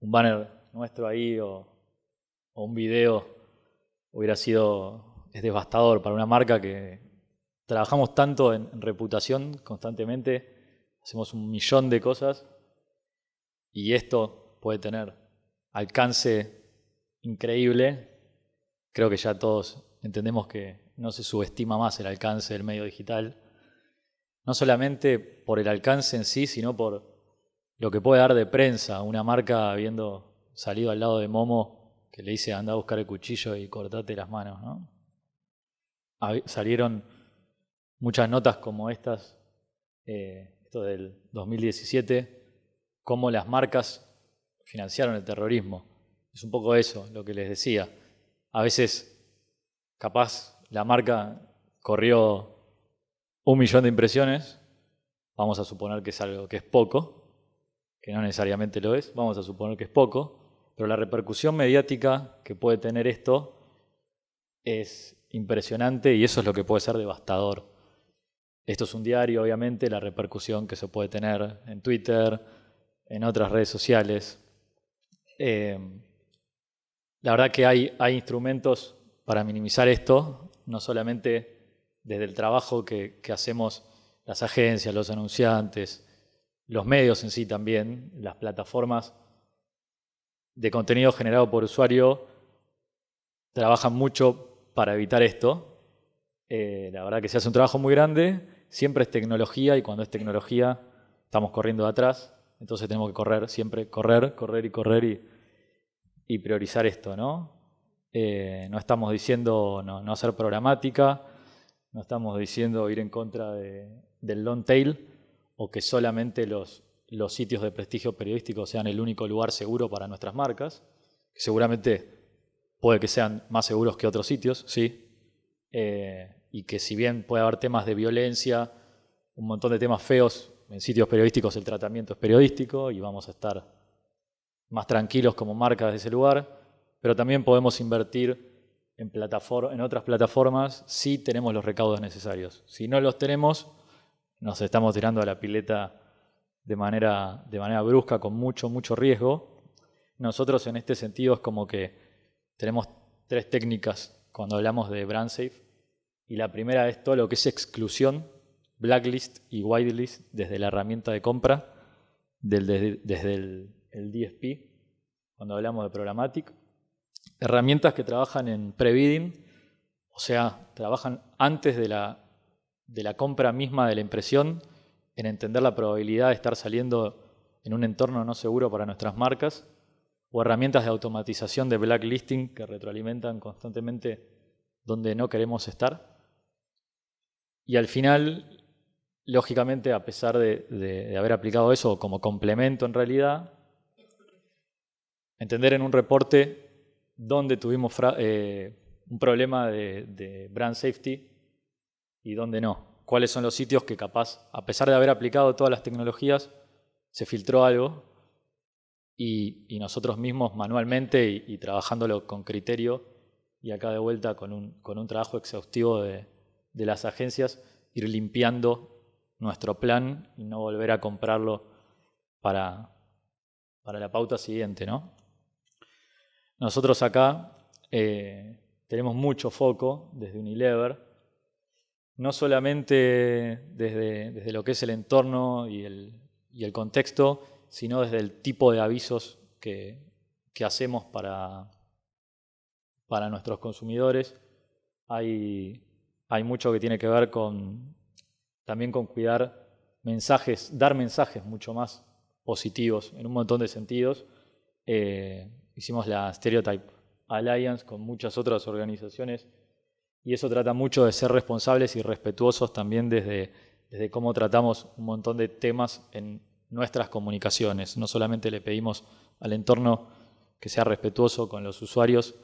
un banner nuestro ahí o un video es devastador para una marca que trabajamos tanto en reputación constantemente, hacemos 1.000.000 de cosas. Y esto puede tener alcance increíble. Creo que ya todos entendemos que no se subestima más el alcance del medio digital. No solamente por el alcance en sí, sino por lo que puede dar de prensa. Una marca habiendo salido al lado de Momo, que le dice anda a buscar el cuchillo y cortate las manos, ¿no? Salieron muchas notas como estas, esto del 2017, cómo las marcas financiaron el terrorismo. Es un poco eso lo que les decía. A veces, capaz, la marca corrió 1.000.000 de impresiones. Vamos a suponer que es algo que es poco, que no necesariamente lo es. Vamos a suponer que es poco. Pero la repercusión mediática que puede tener esto es impresionante, y eso es lo que puede ser devastador. Esto es un diario, obviamente, la repercusión que se puede tener en Twitter, en otras redes sociales. La verdad que hay instrumentos para minimizar esto, no solamente desde el trabajo que hacemos las agencias, los anunciantes, los medios en sí también, las plataformas de contenido generado por usuario trabajan mucho para evitar esto. La verdad que se hace un trabajo muy grande, siempre es tecnología, y cuando es tecnología estamos corriendo de atrás. Entonces tenemos que correr, siempre correr y priorizar esto, ¿no? No estamos diciendo no hacer programática, no estamos diciendo ir en contra del long tail, o que solamente los sitios de prestigio periodístico sean el único lugar seguro para nuestras marcas, que seguramente puede que sean más seguros que otros sitios, sí, y que si bien puede haber temas de violencia, un montón de temas feos, en sitios periodísticos el tratamiento es periodístico y vamos a estar más tranquilos como marca desde ese lugar, pero también podemos invertir en otras plataformas si tenemos los recaudos necesarios. Si no los tenemos, nos estamos tirando a la pileta de manera brusca, con mucho riesgo. Nosotros en este sentido es como que tenemos 3 técnicas cuando hablamos de brand safe, y la primera es todo lo que es exclusión, blacklist y whitelist desde la herramienta de compra. desde el DSP, cuando hablamos de Programmatic. Herramientas que trabajan en pre-bidding, o sea, trabajan antes de la compra misma de la impresión, en entender la probabilidad de estar saliendo en un entorno no seguro para nuestras marcas, o herramientas de automatización de blacklisting que retroalimentan constantemente donde no queremos estar. Y al final, lógicamente, a pesar de haber aplicado eso como complemento en realidad, entender en un reporte dónde tuvimos un problema de brand safety y dónde no. Cuáles son los sitios que capaz, a pesar de haber aplicado todas las tecnologías, se filtró algo y nosotros mismos manualmente y trabajándolo con criterio y acá de vuelta con un trabajo exhaustivo de las agencias, ir limpiando nuestro plan y no volver a comprarlo para la pauta siguiente, ¿no? Nosotros acá tenemos mucho foco desde Unilever, no solamente desde lo que es el entorno y el contexto, sino desde el tipo de avisos que hacemos para nuestros consumidores. Hay mucho que tiene que ver también con cuidar mensajes, dar mensajes mucho más positivos en un montón de sentidos. Hicimos la Stereotype Alliance con muchas otras organizaciones y eso trata mucho de ser responsables y respetuosos también desde cómo tratamos un montón de temas en nuestras comunicaciones. No solamente le pedimos al entorno que sea respetuoso con los usuarios,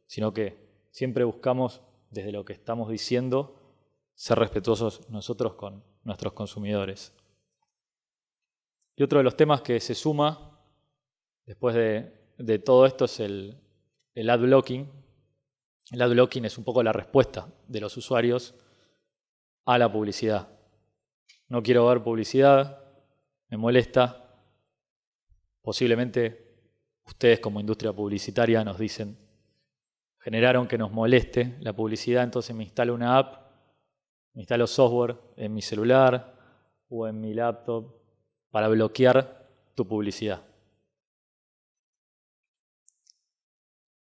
sino que siempre buscamos, desde lo que estamos diciendo, ser respetuosos nosotros con nuestros consumidores. Y otro de los temas que se suma después de todo esto es el ad blocking. El ad blocking es un poco la respuesta de los usuarios a la publicidad. No quiero ver publicidad, me molesta. Posiblemente ustedes como industria publicitaria nos dicen, generaron que nos moleste la publicidad, entonces me instalo una app, me instalo software en mi celular o en mi laptop para bloquear tu publicidad.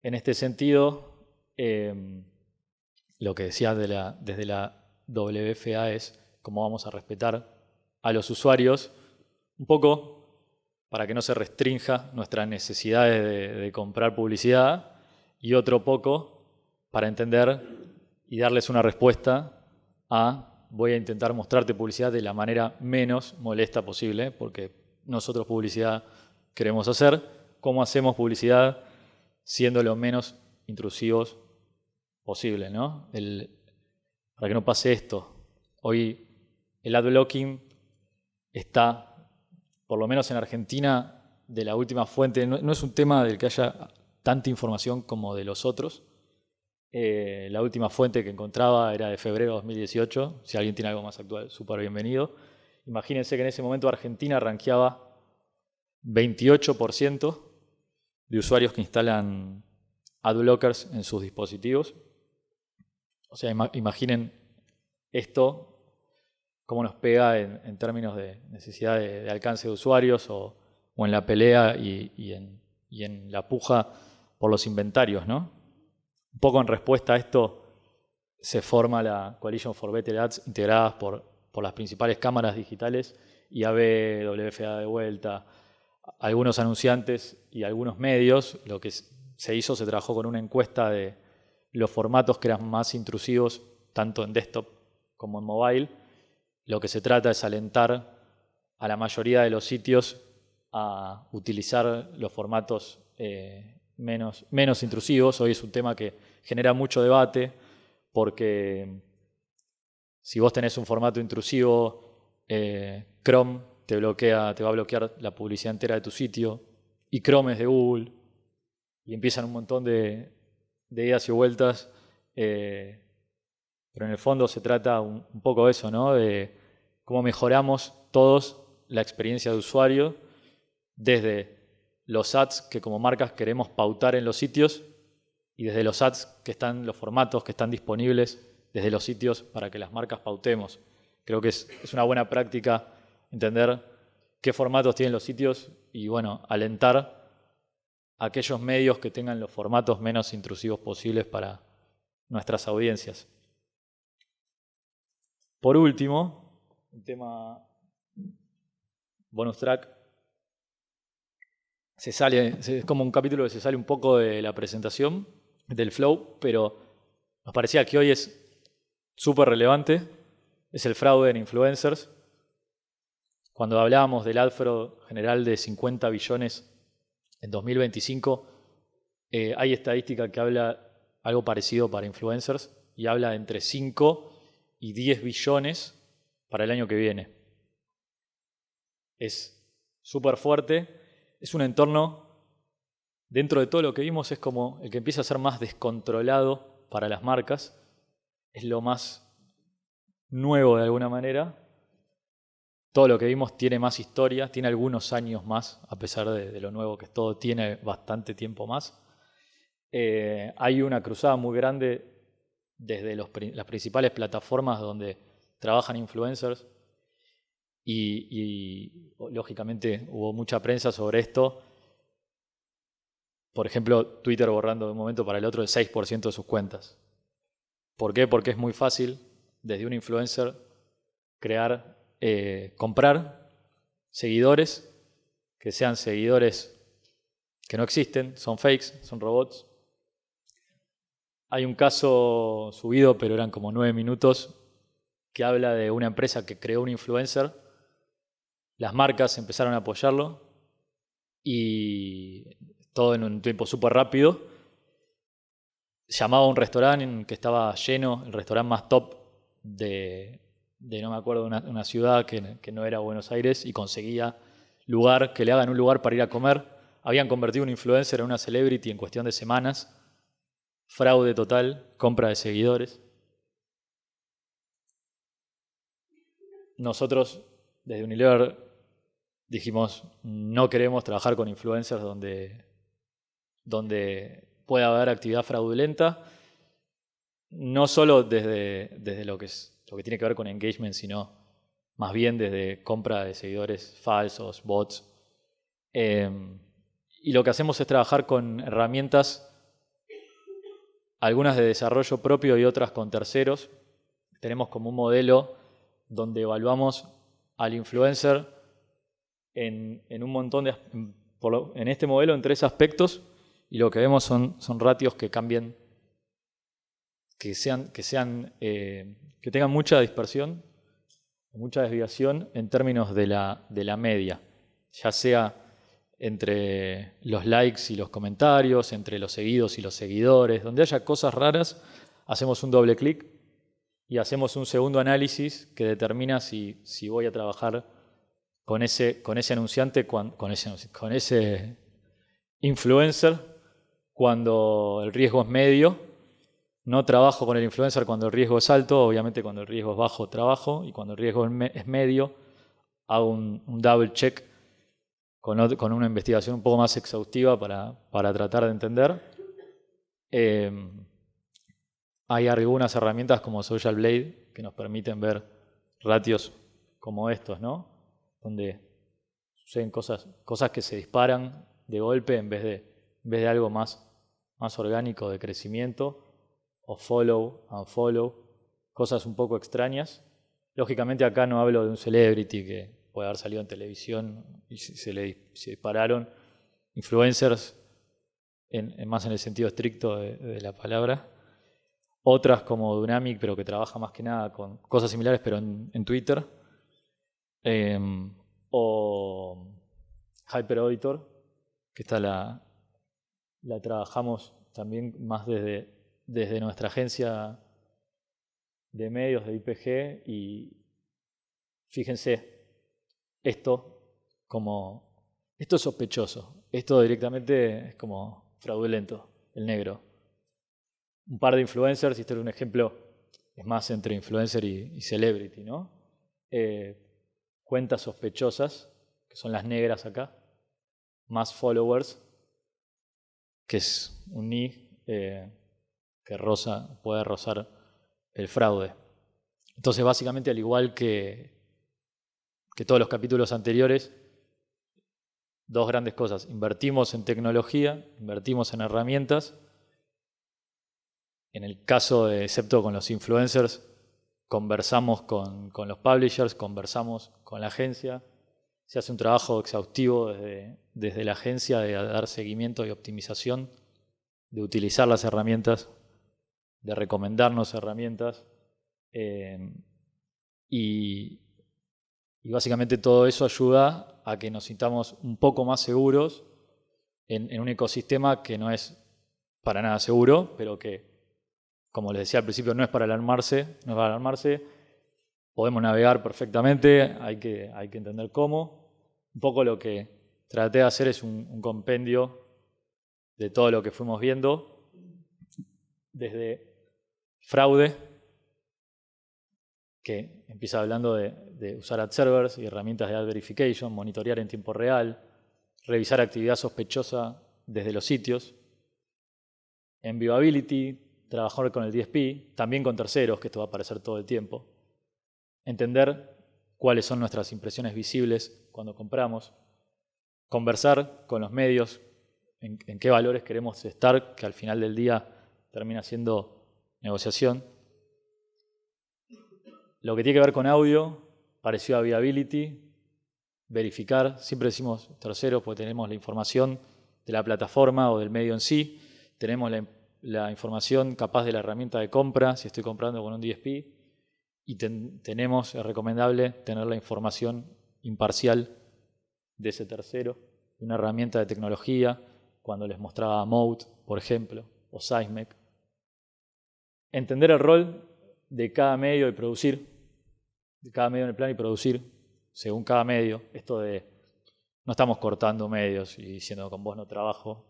En este sentido, lo que decía desde la WFA es cómo vamos a respetar a los usuarios, un poco para que no se restrinja nuestra necesidad de comprar publicidad y otro poco para entender y darles una respuesta a voy a intentar mostrarte publicidad de la manera menos molesta posible, porque nosotros publicidad queremos hacer. ¿Cómo hacemos publicidad siendo lo menos intrusivos posible, ¿no? Para que no pase esto. Hoy el ad blocking está, por lo menos en Argentina, de la última fuente. No es un tema del que haya tanta información como de los otros. La última fuente que encontraba era de febrero de 2018. Si alguien tiene algo más actual, súper bienvenido. Imagínense que en ese momento Argentina rankeaba 28% de usuarios que instalan adblockers en sus dispositivos. O sea, imaginen esto, cómo nos pega en términos de necesidad de alcance de usuarios o en la pelea y en la puja por los inventarios, ¿no? Un poco en respuesta a esto se forma la Coalition for Better Ads, integradas por las principales cámaras digitales, IAB, WFA de vuelta, algunos anunciantes y algunos medios. Lo que se trabajó con una encuesta de los formatos que eran más intrusivos, tanto en desktop como en mobile. Lo que se trata es alentar a la mayoría de los sitios a utilizar los formatos menos intrusivos. Hoy es un tema que genera mucho debate porque si vos tenés un formato intrusivo, Chrome te va a bloquear la publicidad entera de tu sitio y Chrome es de Google y empiezan un montón de idas y vueltas, pero en el fondo se trata un poco de eso, ¿no? De cómo mejoramos todos la experiencia de usuario desde los ads que como marcas queremos pautar en los sitios y desde los ads que están, los formatos que están disponibles desde los sitios para que las marcas pautemos. Creo que es una buena práctica entender qué formatos tienen los sitios y, bueno, alentar a aquellos medios que tengan los formatos menos intrusivos posibles para nuestras audiencias. Por último, un tema bonus track. Es como un capítulo que se sale un poco de la presentación, del flow, pero nos parecía que hoy es súper relevante. Es el fraude en influencers. Cuando hablábamos del ad fraud general de 50 billones en 2025, hay estadística que habla algo parecido para influencers y habla de entre 5 y 10 billones para el año que viene. Es súper fuerte. Es un entorno, dentro de todo lo que vimos, es como el que empieza a ser más descontrolado para las marcas. Es lo más nuevo de alguna manera. Todo lo que vimos tiene más historia, tiene algunos años más, a pesar de lo nuevo que es todo, tiene bastante tiempo más. Hay una cruzada muy grande desde las principales plataformas donde trabajan influencers y lógicamente hubo mucha prensa sobre esto. Por ejemplo, Twitter borrando de un momento para el otro el 6% de sus cuentas. ¿Por qué? Porque es muy fácil desde un influencer comprar seguidores que sean seguidores que no existen, son fakes, son robots. Hay un caso subido, pero eran como 9 minutos, que habla de una empresa que creó un influencer. Las marcas empezaron a apoyarlo y todo en un tiempo súper rápido. Llamaba a un restaurante que estaba lleno, el restaurante más top de no me acuerdo, una ciudad que no era Buenos Aires, y conseguía lugar, que le hagan un lugar para ir a comer. Habían convertido un influencer en una celebrity en cuestión de semanas. Fraude total, compra de seguidores. Nosotros, desde Unilever, dijimos, no queremos trabajar con influencers donde pueda haber actividad fraudulenta, no solo desde lo que tiene que ver con engagement, sino más bien desde compra de seguidores falsos, bots. Y lo que hacemos es trabajar con herramientas, algunas de desarrollo propio y otras con terceros. Tenemos como un modelo donde evaluamos al influencer en un montón en este modelo en 3 aspectos, y lo que vemos son ratios que cambien, que tengan mucha dispersión, mucha desviación en términos de la media, ya sea entre los likes y los comentarios, entre los seguidos y los seguidores. Donde haya cosas raras, hacemos un doble clic y hacemos un segundo análisis que determina si voy a trabajar con ese anunciante, con ese influencer, cuando el riesgo es medio. No trabajo con el influencer cuando el riesgo es alto. Obviamente cuando el riesgo es bajo trabajo, y cuando el riesgo es medio hago un double check con una investigación un poco más exhaustiva para tratar de entender. Hay algunas herramientas como Social Blade que nos permiten ver ratios como estos, ¿no? Donde suceden cosas que se disparan de golpe en vez de algo más orgánico de crecimiento, o follow, unfollow, cosas un poco extrañas. Lógicamente acá no hablo de un celebrity que puede haber salido en televisión y se dispararon. Influencers, más en el sentido estricto de la palabra. Otras como Dynamic, pero que trabaja más que nada con cosas similares, pero en Twitter. O HyperAuditor, que la trabajamos también más desde nuestra agencia de medios de IPG, y fíjense, esto es sospechoso, esto directamente es como fraudulento, el negro. Un par de influencers, y este es un ejemplo, es más entre influencer y celebrity, ¿no? Cuentas sospechosas, que son las negras acá, más followers, que es un ni que puede rozar el fraude. Entonces, básicamente, al igual que todos los capítulos anteriores, dos grandes cosas. Invertimos en tecnología, invertimos en herramientas. En el caso de, excepto con los influencers, conversamos con los publishers, conversamos con la agencia. Se hace un trabajo exhaustivo desde la agencia de dar seguimiento y optimización, de utilizar las herramientas, de recomendarnos herramientas. Y básicamente todo eso ayuda a que nos sintamos un poco más seguros en un ecosistema que no es para nada seguro, pero que, como les decía al principio, no es para alarmarse. Podemos navegar perfectamente, hay que entender cómo. Un poco lo que traté de hacer es un compendio de todo lo que fuimos viendo, desde fraude, que empieza hablando de usar ad servers y herramientas de ad verification, monitorear en tiempo real, revisar actividad sospechosa desde los sitios. En viewability, trabajar con el DSP, también con terceros, que esto va a aparecer todo el tiempo. Entender cuáles son nuestras impresiones visibles cuando compramos. Conversar con los medios, en qué valores queremos estar, que al final del día termina siendo negociación. Lo que tiene que ver con audio, parecido a viewability, verificar. Siempre decimos terceros porque tenemos la información de la plataforma o del medio en sí. Tenemos la información capaz de la herramienta de compra, si estoy comprando con un DSP. Y es recomendable tener la información imparcial de ese tercero, de una herramienta de tecnología, cuando les mostraba Mode, por ejemplo, o Seismic. Entender el rol de cada medio y producir, de cada medio en el plan y producir según cada medio. Esto de no estamos cortando medios y diciendo con vos no trabajo.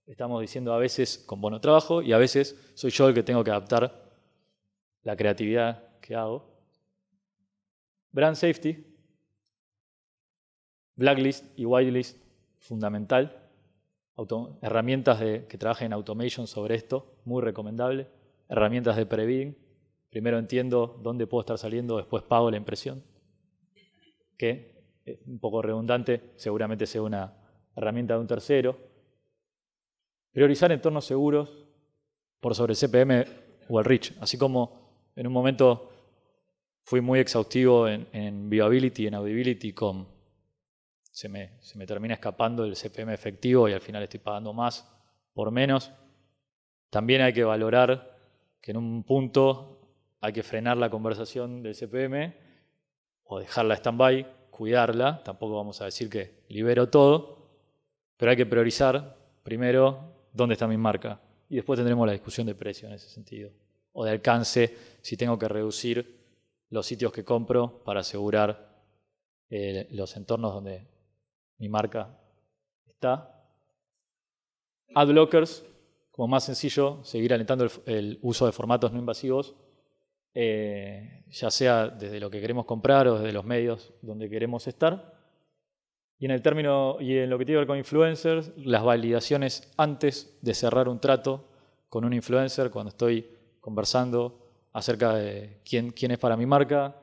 Estamos diciendo a veces con vos no trabajo y a veces soy yo el que tengo que adaptar la creatividad que hago. Brand safety, blacklist y whitelist, fundamental. Herramientas que trabajen en automation sobre esto, muy recomendable. Herramientas de prebidding. Primero entiendo dónde puedo estar saliendo, después pago la impresión. Que es un poco redundante, seguramente sea una herramienta de un tercero. Priorizar entornos seguros por sobre el CPM o el reach. Así como en un momento fui muy exhaustivo en viewability y en audibility se me termina escapando el CPM efectivo y al final estoy pagando más por menos. También hay que valorar que en un punto hay que frenar la conversación del CPM o dejarla stand-by, cuidarla. Tampoco vamos a decir que libero todo, pero hay que priorizar primero dónde está mi marca y después tendremos la discusión de precio en ese sentido. O de alcance, si tengo que reducir los sitios que compro para asegurar los entornos donde mi marca está. Ad blockers, como más sencillo, seguir alentando el uso de formatos no invasivos, ya sea desde lo que queremos comprar o desde los medios donde queremos estar. Y en lo que tiene que ver con influencers, las validaciones antes de cerrar un trato con un influencer, cuando estoy conversando acerca de quién es para mi marca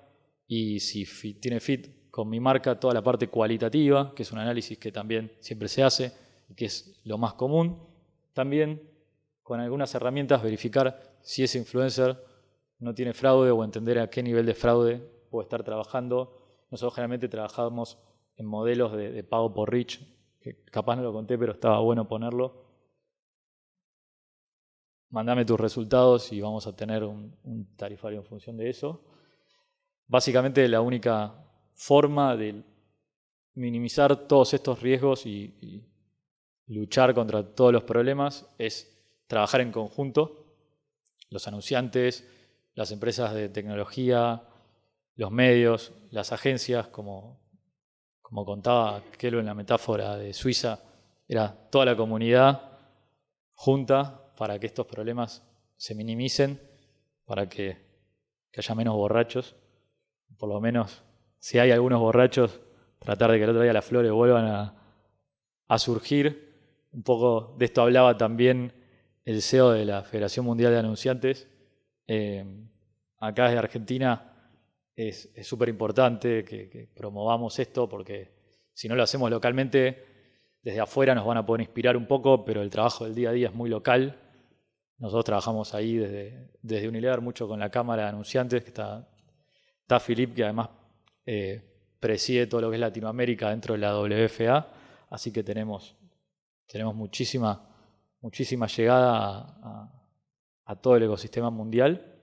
y si tiene fit con mi marca, toda la parte cualitativa, que es un análisis que también siempre se hace y que es lo más común. También con algunas herramientas verificar si ese influencer no tiene fraude o entender a qué nivel de fraude puede estar trabajando. Nosotros generalmente trabajamos en modelos de pago por reach, que capaz no lo conté, pero estaba bueno ponerlo. Mándame tus resultados y vamos a tener un tarifario en función de eso. Básicamente la única forma de minimizar todos estos riesgos y luchar contra todos los problemas es trabajar en conjunto. Los anunciantes, las empresas de tecnología, los medios, las agencias, como contaba Kelo en la metáfora de Suiza, era toda la comunidad junta para que estos problemas se minimicen, para que haya menos borrachos. Por lo menos, si hay algunos borrachos, tratar de que el otro día las flores vuelvan a surgir. Un poco de esto hablaba también el CEO de la Federación Mundial de Anunciantes. Acá desde Argentina es súper importante que promovamos esto, porque si no lo hacemos localmente, desde afuera nos van a poder inspirar un poco, pero el trabajo del día a día es muy local. Nosotros trabajamos ahí desde Unilever mucho con la Cámara de Anunciantes, que está Philippe, que además preside todo lo que es Latinoamérica dentro de la WFA, así que tenemos muchísima llegada a todo el ecosistema mundial.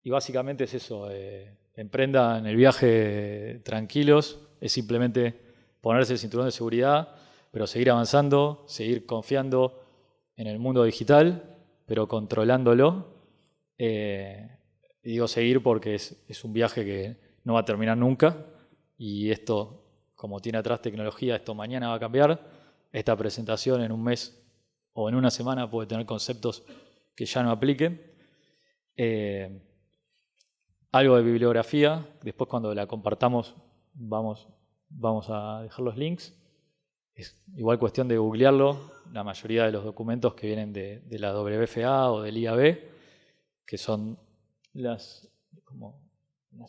Y básicamente es eso, emprendan el viaje tranquilos, es simplemente ponerse el cinturón de seguridad, pero seguir avanzando, seguir confiando en el mundo digital, pero controlándolo. Y digo seguir porque es un viaje que no va a terminar nunca, y esto, como tiene atrás tecnología, esto mañana va a cambiar. Esta presentación en un mes o en una semana puede tener conceptos que ya no apliquen. Algo de bibliografía, después cuando la compartamos vamos a dejar los links. Es igual cuestión de googlearlo. La mayoría de los documentos que vienen de la WFA o del IAB, que son las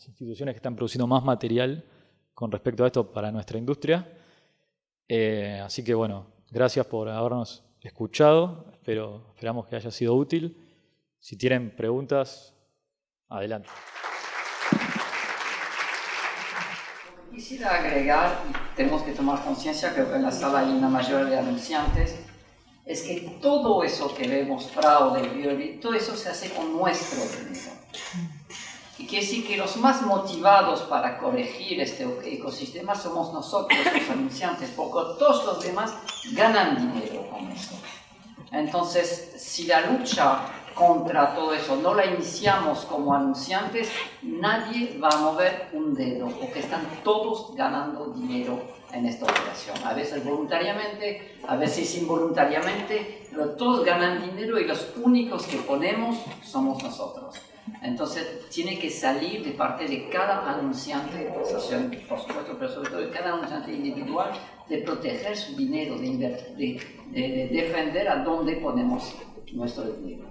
instituciones que están produciendo más material con respecto a esto para nuestra industria. Así que bueno, gracias por habernos escuchado. Esperamos que haya sido útil. Si tienen preguntas, adelante.
Quisiera agregar, y tenemos que tomar conciencia, creo que en la sala hay una mayoría de anunciantes, es que todo eso que vemos, fraude, todo eso se hace con nuestro dinero. Y quiere decir que los más motivados para corregir este ecosistema somos nosotros, los anunciantes, porque todos los demás ganan dinero con eso. Entonces, si la lucha contra todo eso no la iniciamos como anunciantes, nadie va a mover un dedo, porque están todos ganando dinero en esta operación. A veces voluntariamente, a veces involuntariamente, pero todos ganan dinero y los únicos que ponemos somos nosotros. Entonces, tiene que salir de parte de cada anunciante, por supuesto, pero sobre todo de cada anunciante individual, de proteger su dinero, de defender a dónde ponemos nuestro dinero.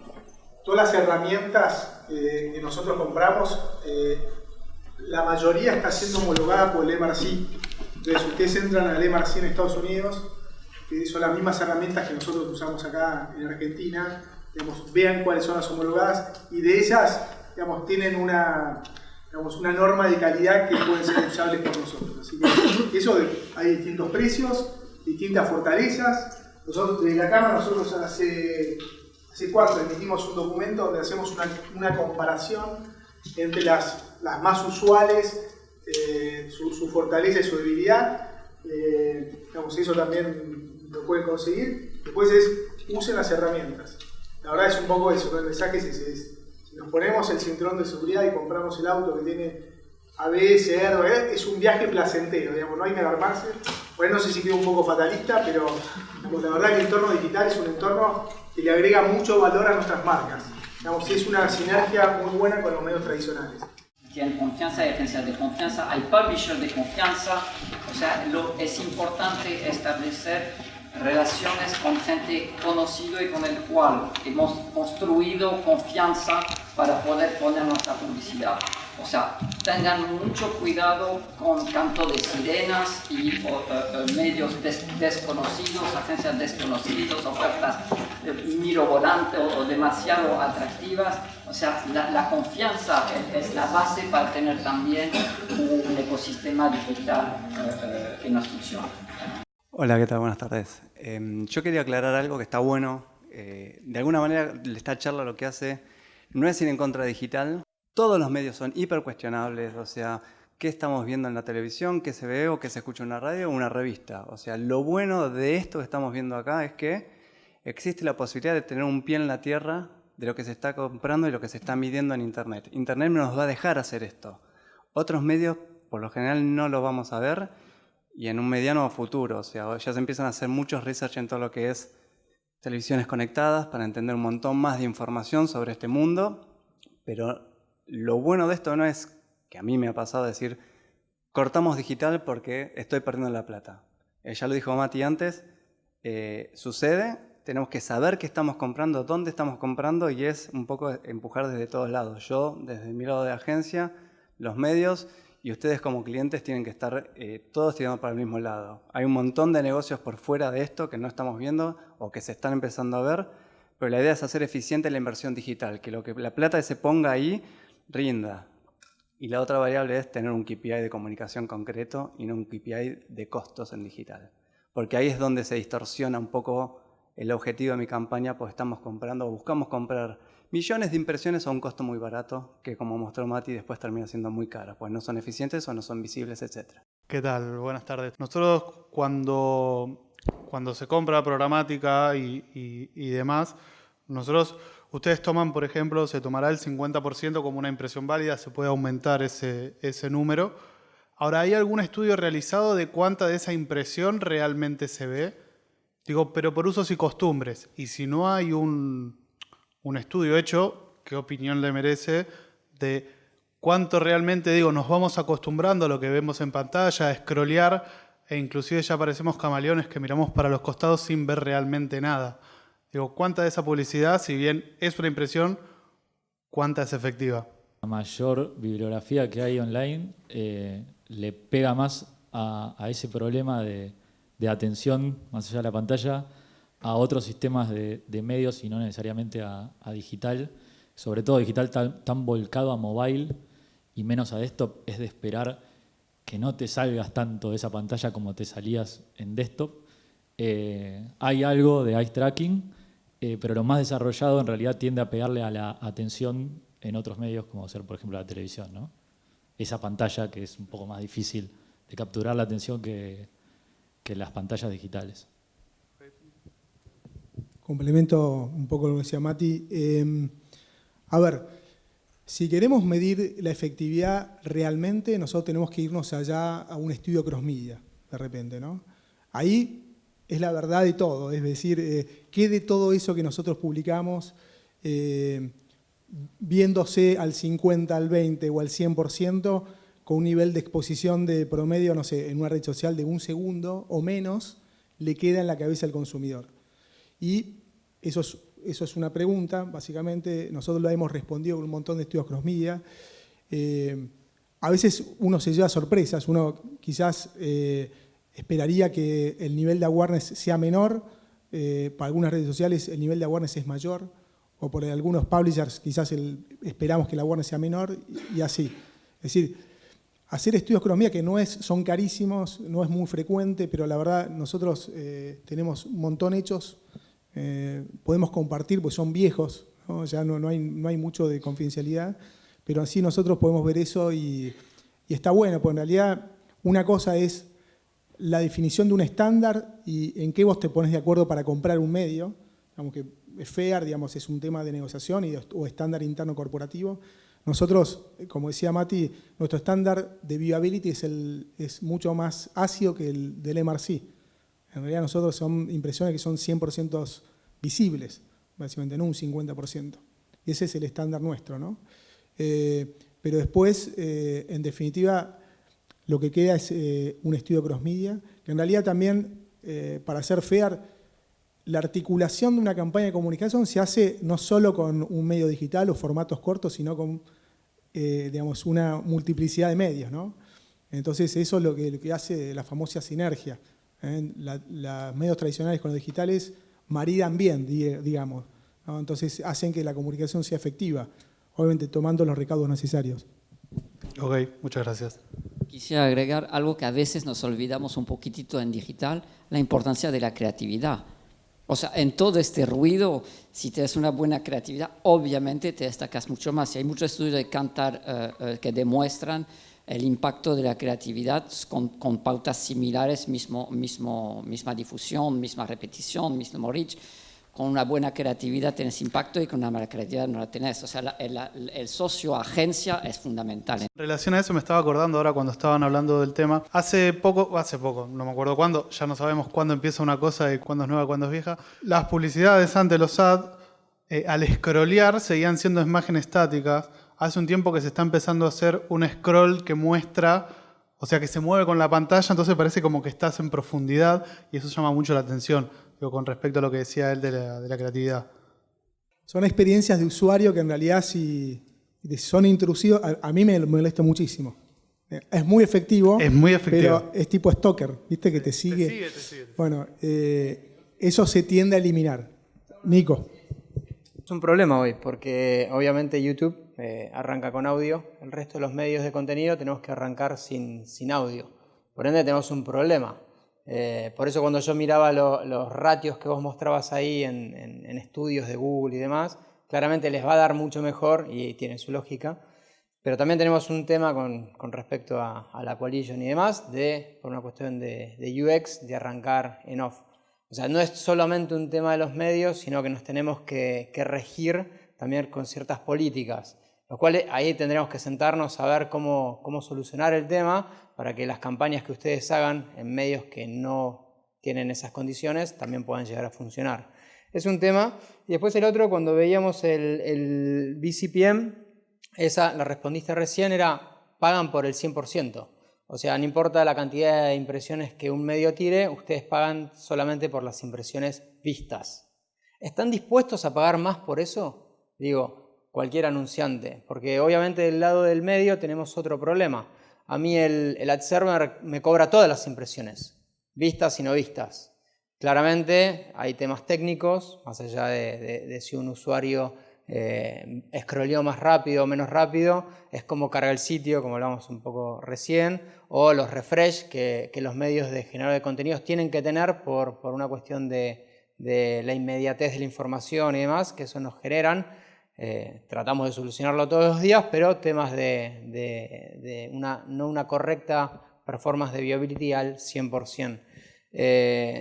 Todas las herramientas que nosotros compramos, la mayoría está siendo homologada por el MRC. Entonces, ustedes entran al MRC en Estados Unidos, que son las mismas herramientas que nosotros usamos acá en Argentina. Digamos, vean cuáles son las homologadas, y de ellas, digamos, tienen una norma de calidad que pueden ser usables por nosotros. Así que eso, hay distintos precios, distintas fortalezas. Nosotros desde la Cámara, hace 4 emitimos un documento donde hacemos una comparación entre las más usuales, su fortaleza y su debilidad. Digamos, eso también lo pueden conseguir. Después usen las herramientas. La verdad es un poco eso, ¿no? El mensaje es ese. Si nos ponemos el cinturón de seguridad y compramos el auto que tiene ABS, es un viaje placentero, digamos, no hay que alarmarse. Bueno, no sé si quedo un poco fatalista, pero digamos, la verdad que el entorno digital es un entorno que le agrega mucho valor a nuestras marcas. Digamos, es una sinergia muy buena con los medios tradicionales.
Tienen confianza, hay agencias de confianza, hay publishers de confianza. O sea, es importante establecer relaciones con gente conocida y con el cual hemos construido confianza para poder poner nuestra publicidad. O sea, tengan mucho cuidado con canto de sirenas y medios desconocidos, agencias desconocidas, ofertas mirobolantes o demasiado atractivas. O sea, la confianza es la base para tener también un ecosistema digital que nos funcione.
Hola, ¿qué tal? Buenas tardes. Yo quería aclarar algo que está bueno. De alguna manera, esta charla lo que hace no es ir en contra de digital. Todos los medios son hiper cuestionables, o sea, ¿qué estamos viendo en la televisión? ¿Qué se ve o qué se escucha en una radio o una revista? O sea, lo bueno de esto que estamos viendo acá es que existe la posibilidad de tener un pie en la tierra de lo que se está comprando y lo que se está midiendo en Internet. Internet nos va a dejar hacer esto. Otros medios, por lo general, no lo vamos a ver, y en un mediano futuro, o sea, ya se empiezan a hacer muchos research en todo lo que es televisiones conectadas para entender un montón más de información sobre este mundo, pero lo bueno de esto no es que a mí me ha pasado decir cortamos digital porque estoy perdiendo la plata. Ya lo dijo Mati antes, sucede, tenemos que saber qué estamos comprando, dónde estamos comprando, y es un poco empujar desde todos lados. Yo, desde mi lado de agencia, los medios y ustedes como clientes tienen que estar todos tirando para el mismo lado. Hay un montón de negocios por fuera de esto que no estamos viendo o que se están empezando a ver, pero la idea es hacer eficiente la inversión digital, que la plata que se ponga ahí rinda. Y la otra variable es tener un KPI de comunicación concreto y no un KPI de costos en digital. Porque ahí es donde se distorsiona un poco el objetivo de mi campaña, pues estamos comprando o buscamos comprar millones de impresiones a un costo muy barato, que como mostró Mati, después termina siendo muy caro, pues no son eficientes o no son visibles, etc.
¿Qué tal? Buenas tardes. Nosotros cuando se compra programática y demás, ustedes toman, por ejemplo, se tomará el 50% como una impresión válida, se puede aumentar ese número. Ahora, ¿hay algún estudio realizado de cuánta de esa impresión realmente se ve? Digo, pero por usos y costumbres. Y si no hay un estudio hecho, ¿qué opinión le merece de cuánto realmente, nos vamos acostumbrando a lo que vemos en pantalla, a scrollear, e inclusive ya parecemos camaleones que miramos para los costados sin ver realmente nada? Digo, ¿cuánta de esa publicidad, si bien es una impresión, cuánta es efectiva?
La mayor bibliografía que hay online le pega más a ese problema de atención más allá de la pantalla a otros sistemas de medios y no necesariamente a digital, sobre todo digital tan volcado a mobile y menos a desktop, es de esperar que no te salgas tanto de esa pantalla como te salías en desktop. Hay algo de eye tracking, pero lo más desarrollado en realidad tiende a pegarle a la atención en otros medios, como ser, por ejemplo, la televisión, ¿no? Esa pantalla que es un poco más difícil de capturar la atención que las pantallas digitales.
Complemento un poco lo que decía Mati. A ver, si queremos medir la efectividad realmente, nosotros tenemos que irnos allá a un estudio cross-media, de repente, ¿no? Ahí es la verdad de todo, es decir, ¿qué de todo eso que nosotros publicamos, viéndose al 50, al 20 o al 100%, con un nivel de exposición de promedio, no sé, en una red social de 1 segundo o menos, le queda en la cabeza al consumidor? Y eso es una pregunta, básicamente. Nosotros lo hemos respondido con un montón de estudios cross-media. A veces uno se lleva sorpresas, uno quizás esperaría que el nivel de awareness sea menor, para algunas redes sociales el nivel de awareness es mayor, o por algunos publishers quizás esperamos que el awareness sea menor, y así. Es decir, hacer estudios cross-media que son carísimos, no es muy frecuente, pero la verdad nosotros tenemos un montón hechos, podemos compartir, pues son viejos, ¿no? Ya no hay mucho de confidencialidad, pero así nosotros podemos ver eso y está bueno, porque en realidad una cosa es la definición de un estándar y en qué vos te pones de acuerdo para comprar un medio, digamos que es fair, digamos, es un tema de negociación o estándar interno corporativo. Nosotros, como decía Mati, nuestro estándar de viewability es mucho más ácido que el del MRC. En realidad nosotros son impresiones que son 100% visibles, básicamente, no un 50%. Y ese es el estándar nuestro, ¿no? Pero después, en definitiva, lo que queda es un estudio cross-media, que en realidad también, para ser fair, la articulación de una campaña de comunicación se hace no solo con un medio digital o formatos cortos, sino con digamos, una multiplicidad de medios, ¿no? Entonces eso es lo que hace la famosa sinergia. Los medios tradicionales con los digitales maridan bien, digamos, ¿no? Entonces hacen que la comunicación sea efectiva, obviamente tomando los recaudos necesarios.
Ok, muchas gracias.
Quisiera agregar algo que a veces nos olvidamos un poquitito en digital, la importancia de la creatividad. O sea, en todo este ruido, si tienes una buena creatividad, obviamente te destacas mucho más. Y hay muchos estudios de Kantar que demuestran el impacto de la creatividad con pautas similares, misma difusión, misma repetición, mismo reach. Con una buena creatividad tienes impacto y con una mala creatividad no la tenés. O sea, el socio-agencia es fundamental.
En relación a eso me estaba acordando ahora cuando estaban hablando del tema. Hace poco, no me acuerdo cuándo, ya no sabemos cuándo empieza una cosa y cuándo es nueva, cuándo es vieja. Las publicidades antes, los ads, al scrollear seguían siendo imágenes estáticas. Hace un tiempo que se está empezando a hacer un scroll que muestra, o sea, que se mueve con la pantalla, entonces parece como que estás en profundidad y eso llama mucho la atención. Con respecto a lo que decía él de la creatividad.
Son experiencias de usuario que en realidad si son intrusivos, a mí me molesta muchísimo. Es muy efectivo.
Es muy efectivo.
Pero es tipo stalker, ¿viste? Que te sigue.
Te sigue.
Bueno, eso se tiende a eliminar. Nico.
Es un problema hoy, porque obviamente YouTube arranca con audio, el resto de los medios de contenido tenemos que arrancar sin audio. Por ende tenemos un problema. Por eso cuando yo miraba los ratios que vos mostrabas ahí en estudios de Google y demás, claramente les va a dar mucho mejor y tiene su lógica. Pero también tenemos un tema con respecto a la coalition y demás, por una cuestión de UX, de arrancar en off. O sea, no es solamente un tema de los medios, sino que nos tenemos que regir también con ciertas políticas, lo cual ahí tendremos que sentarnos a ver cómo solucionar el tema para que las campañas que ustedes hagan en medios que no tienen esas condiciones también puedan llegar a funcionar. Es un tema. Y después el otro, cuando veíamos el BCPM, la respondiste recién, era pagan por el 100%. O sea, no importa la cantidad de impresiones que un medio tire, ustedes pagan solamente por las impresiones vistas. ¿Están dispuestos a pagar más por eso? Digo, cualquier anunciante. Porque obviamente del lado del medio tenemos otro problema. A mí el ad server me cobra todas las impresiones, vistas y no vistas. Claramente hay temas técnicos, más allá de si un usuario scrolleó más rápido o menos rápido, es como carga el sitio, como hablamos un poco recién, o los refresh que los medios de generador de contenidos tienen que tener por una cuestión de la inmediatez de la información y demás, que eso nos generan. Tratamos de solucionarlo todos los días, pero temas no una correcta performance de viewability al 100%.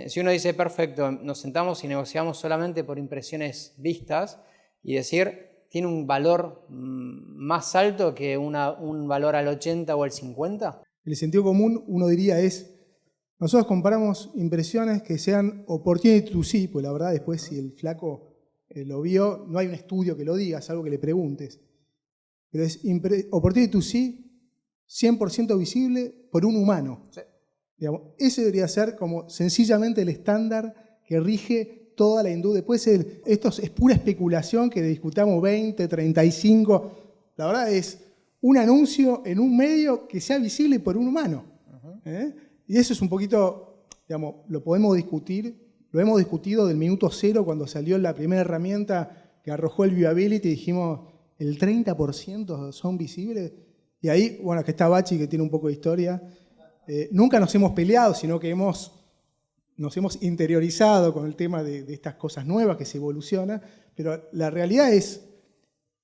Si uno dice, perfecto, nos sentamos y negociamos solamente por impresiones vistas, y decir, ¿tiene un valor más alto que un valor al 80 o al 50?
El sentido común, uno diría, nosotros comparamos impresiones que sean opportunity to see, pues la verdad después si el flaco lo vio, no hay un estudio que lo diga, es algo que le preguntes. Pero es opportunity to see 100% visible por un humano.
Sí.
Digamos, ese debería ser como sencillamente el estándar que rige toda la industria. Después esto es pura especulación que discutamos 20, 35. La verdad es un anuncio en un medio que sea visible por un humano. Y eso es un poquito, digamos, lo podemos discutir, lo hemos discutido del minuto cero cuando salió la primera herramienta que arrojó el viewability y dijimos, ¿el 30% son visibles? Y ahí, bueno, que está Bachi, que tiene un poco de historia, nunca nos hemos peleado, sino que nos hemos interiorizado con el tema de estas cosas nuevas que se evolucionan, pero la realidad es,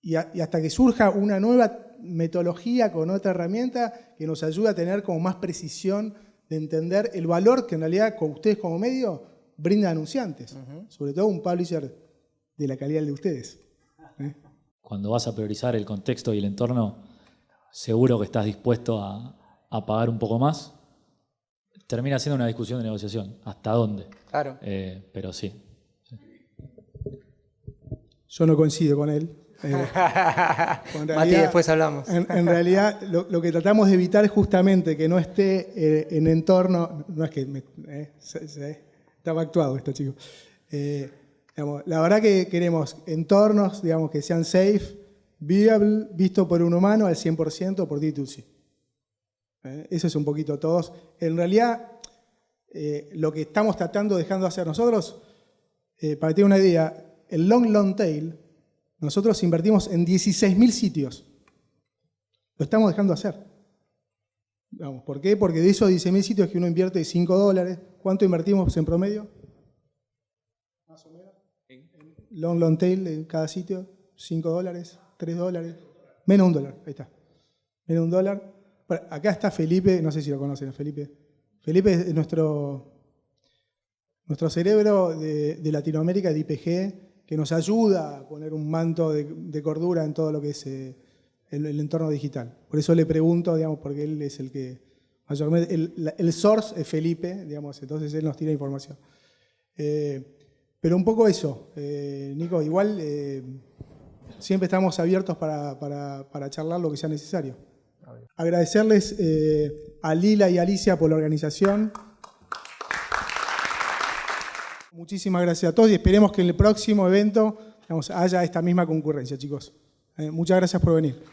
y hasta que surja una nueva metodología con otra herramienta que nos ayude a tener como más precisión de entender el valor que en realidad con ustedes como medio brindan anunciantes, sobre todo un publisher de la calidad de ustedes.
Cuando vas a priorizar el contexto y el entorno, seguro que estás dispuesto a pagar un poco más. Termina siendo una discusión de negociación. ¿Hasta dónde?
Claro.
Pero sí.
Yo no coincido con él.
Mati, después hablamos.
En realidad, lo que tratamos de evitar es justamente que no esté en entorno... No es que... estaba actuado esto, chicos. Digamos, la verdad que queremos entornos, digamos, que sean safe, viable, visto por un humano al 100% por D2C. Eso es un poquito todos. En realidad, lo que estamos dejando de hacer nosotros, para que tengan una idea, el long tail, nosotros invertimos en 16.000 sitios. Lo estamos dejando de hacer. Vamos, ¿por qué? Porque de esos 16.000 sitios que uno invierte $5, ¿cuánto invertimos en promedio? Más o menos. Long tail de cada sitio, $5, $3, menos $1, ahí está. Menos $1. Acá está Felipe, no sé si lo conocen a Felipe. Felipe es nuestro cerebro de Latinoamérica, de IPG, que nos ayuda a poner un manto de cordura en todo lo que es el entorno digital. Por eso le pregunto, digamos, porque él es el que mayormente, el source es Felipe, digamos, entonces él nos tira información. Pero un poco eso, Nico, igual siempre estamos abiertos para charlar lo que sea necesario. Agradecerles a Lila y Alicia por la organización. Muchísimas gracias a todos y esperemos que en el próximo evento haya esta misma concurrencia, chicos. Muchas gracias por venir.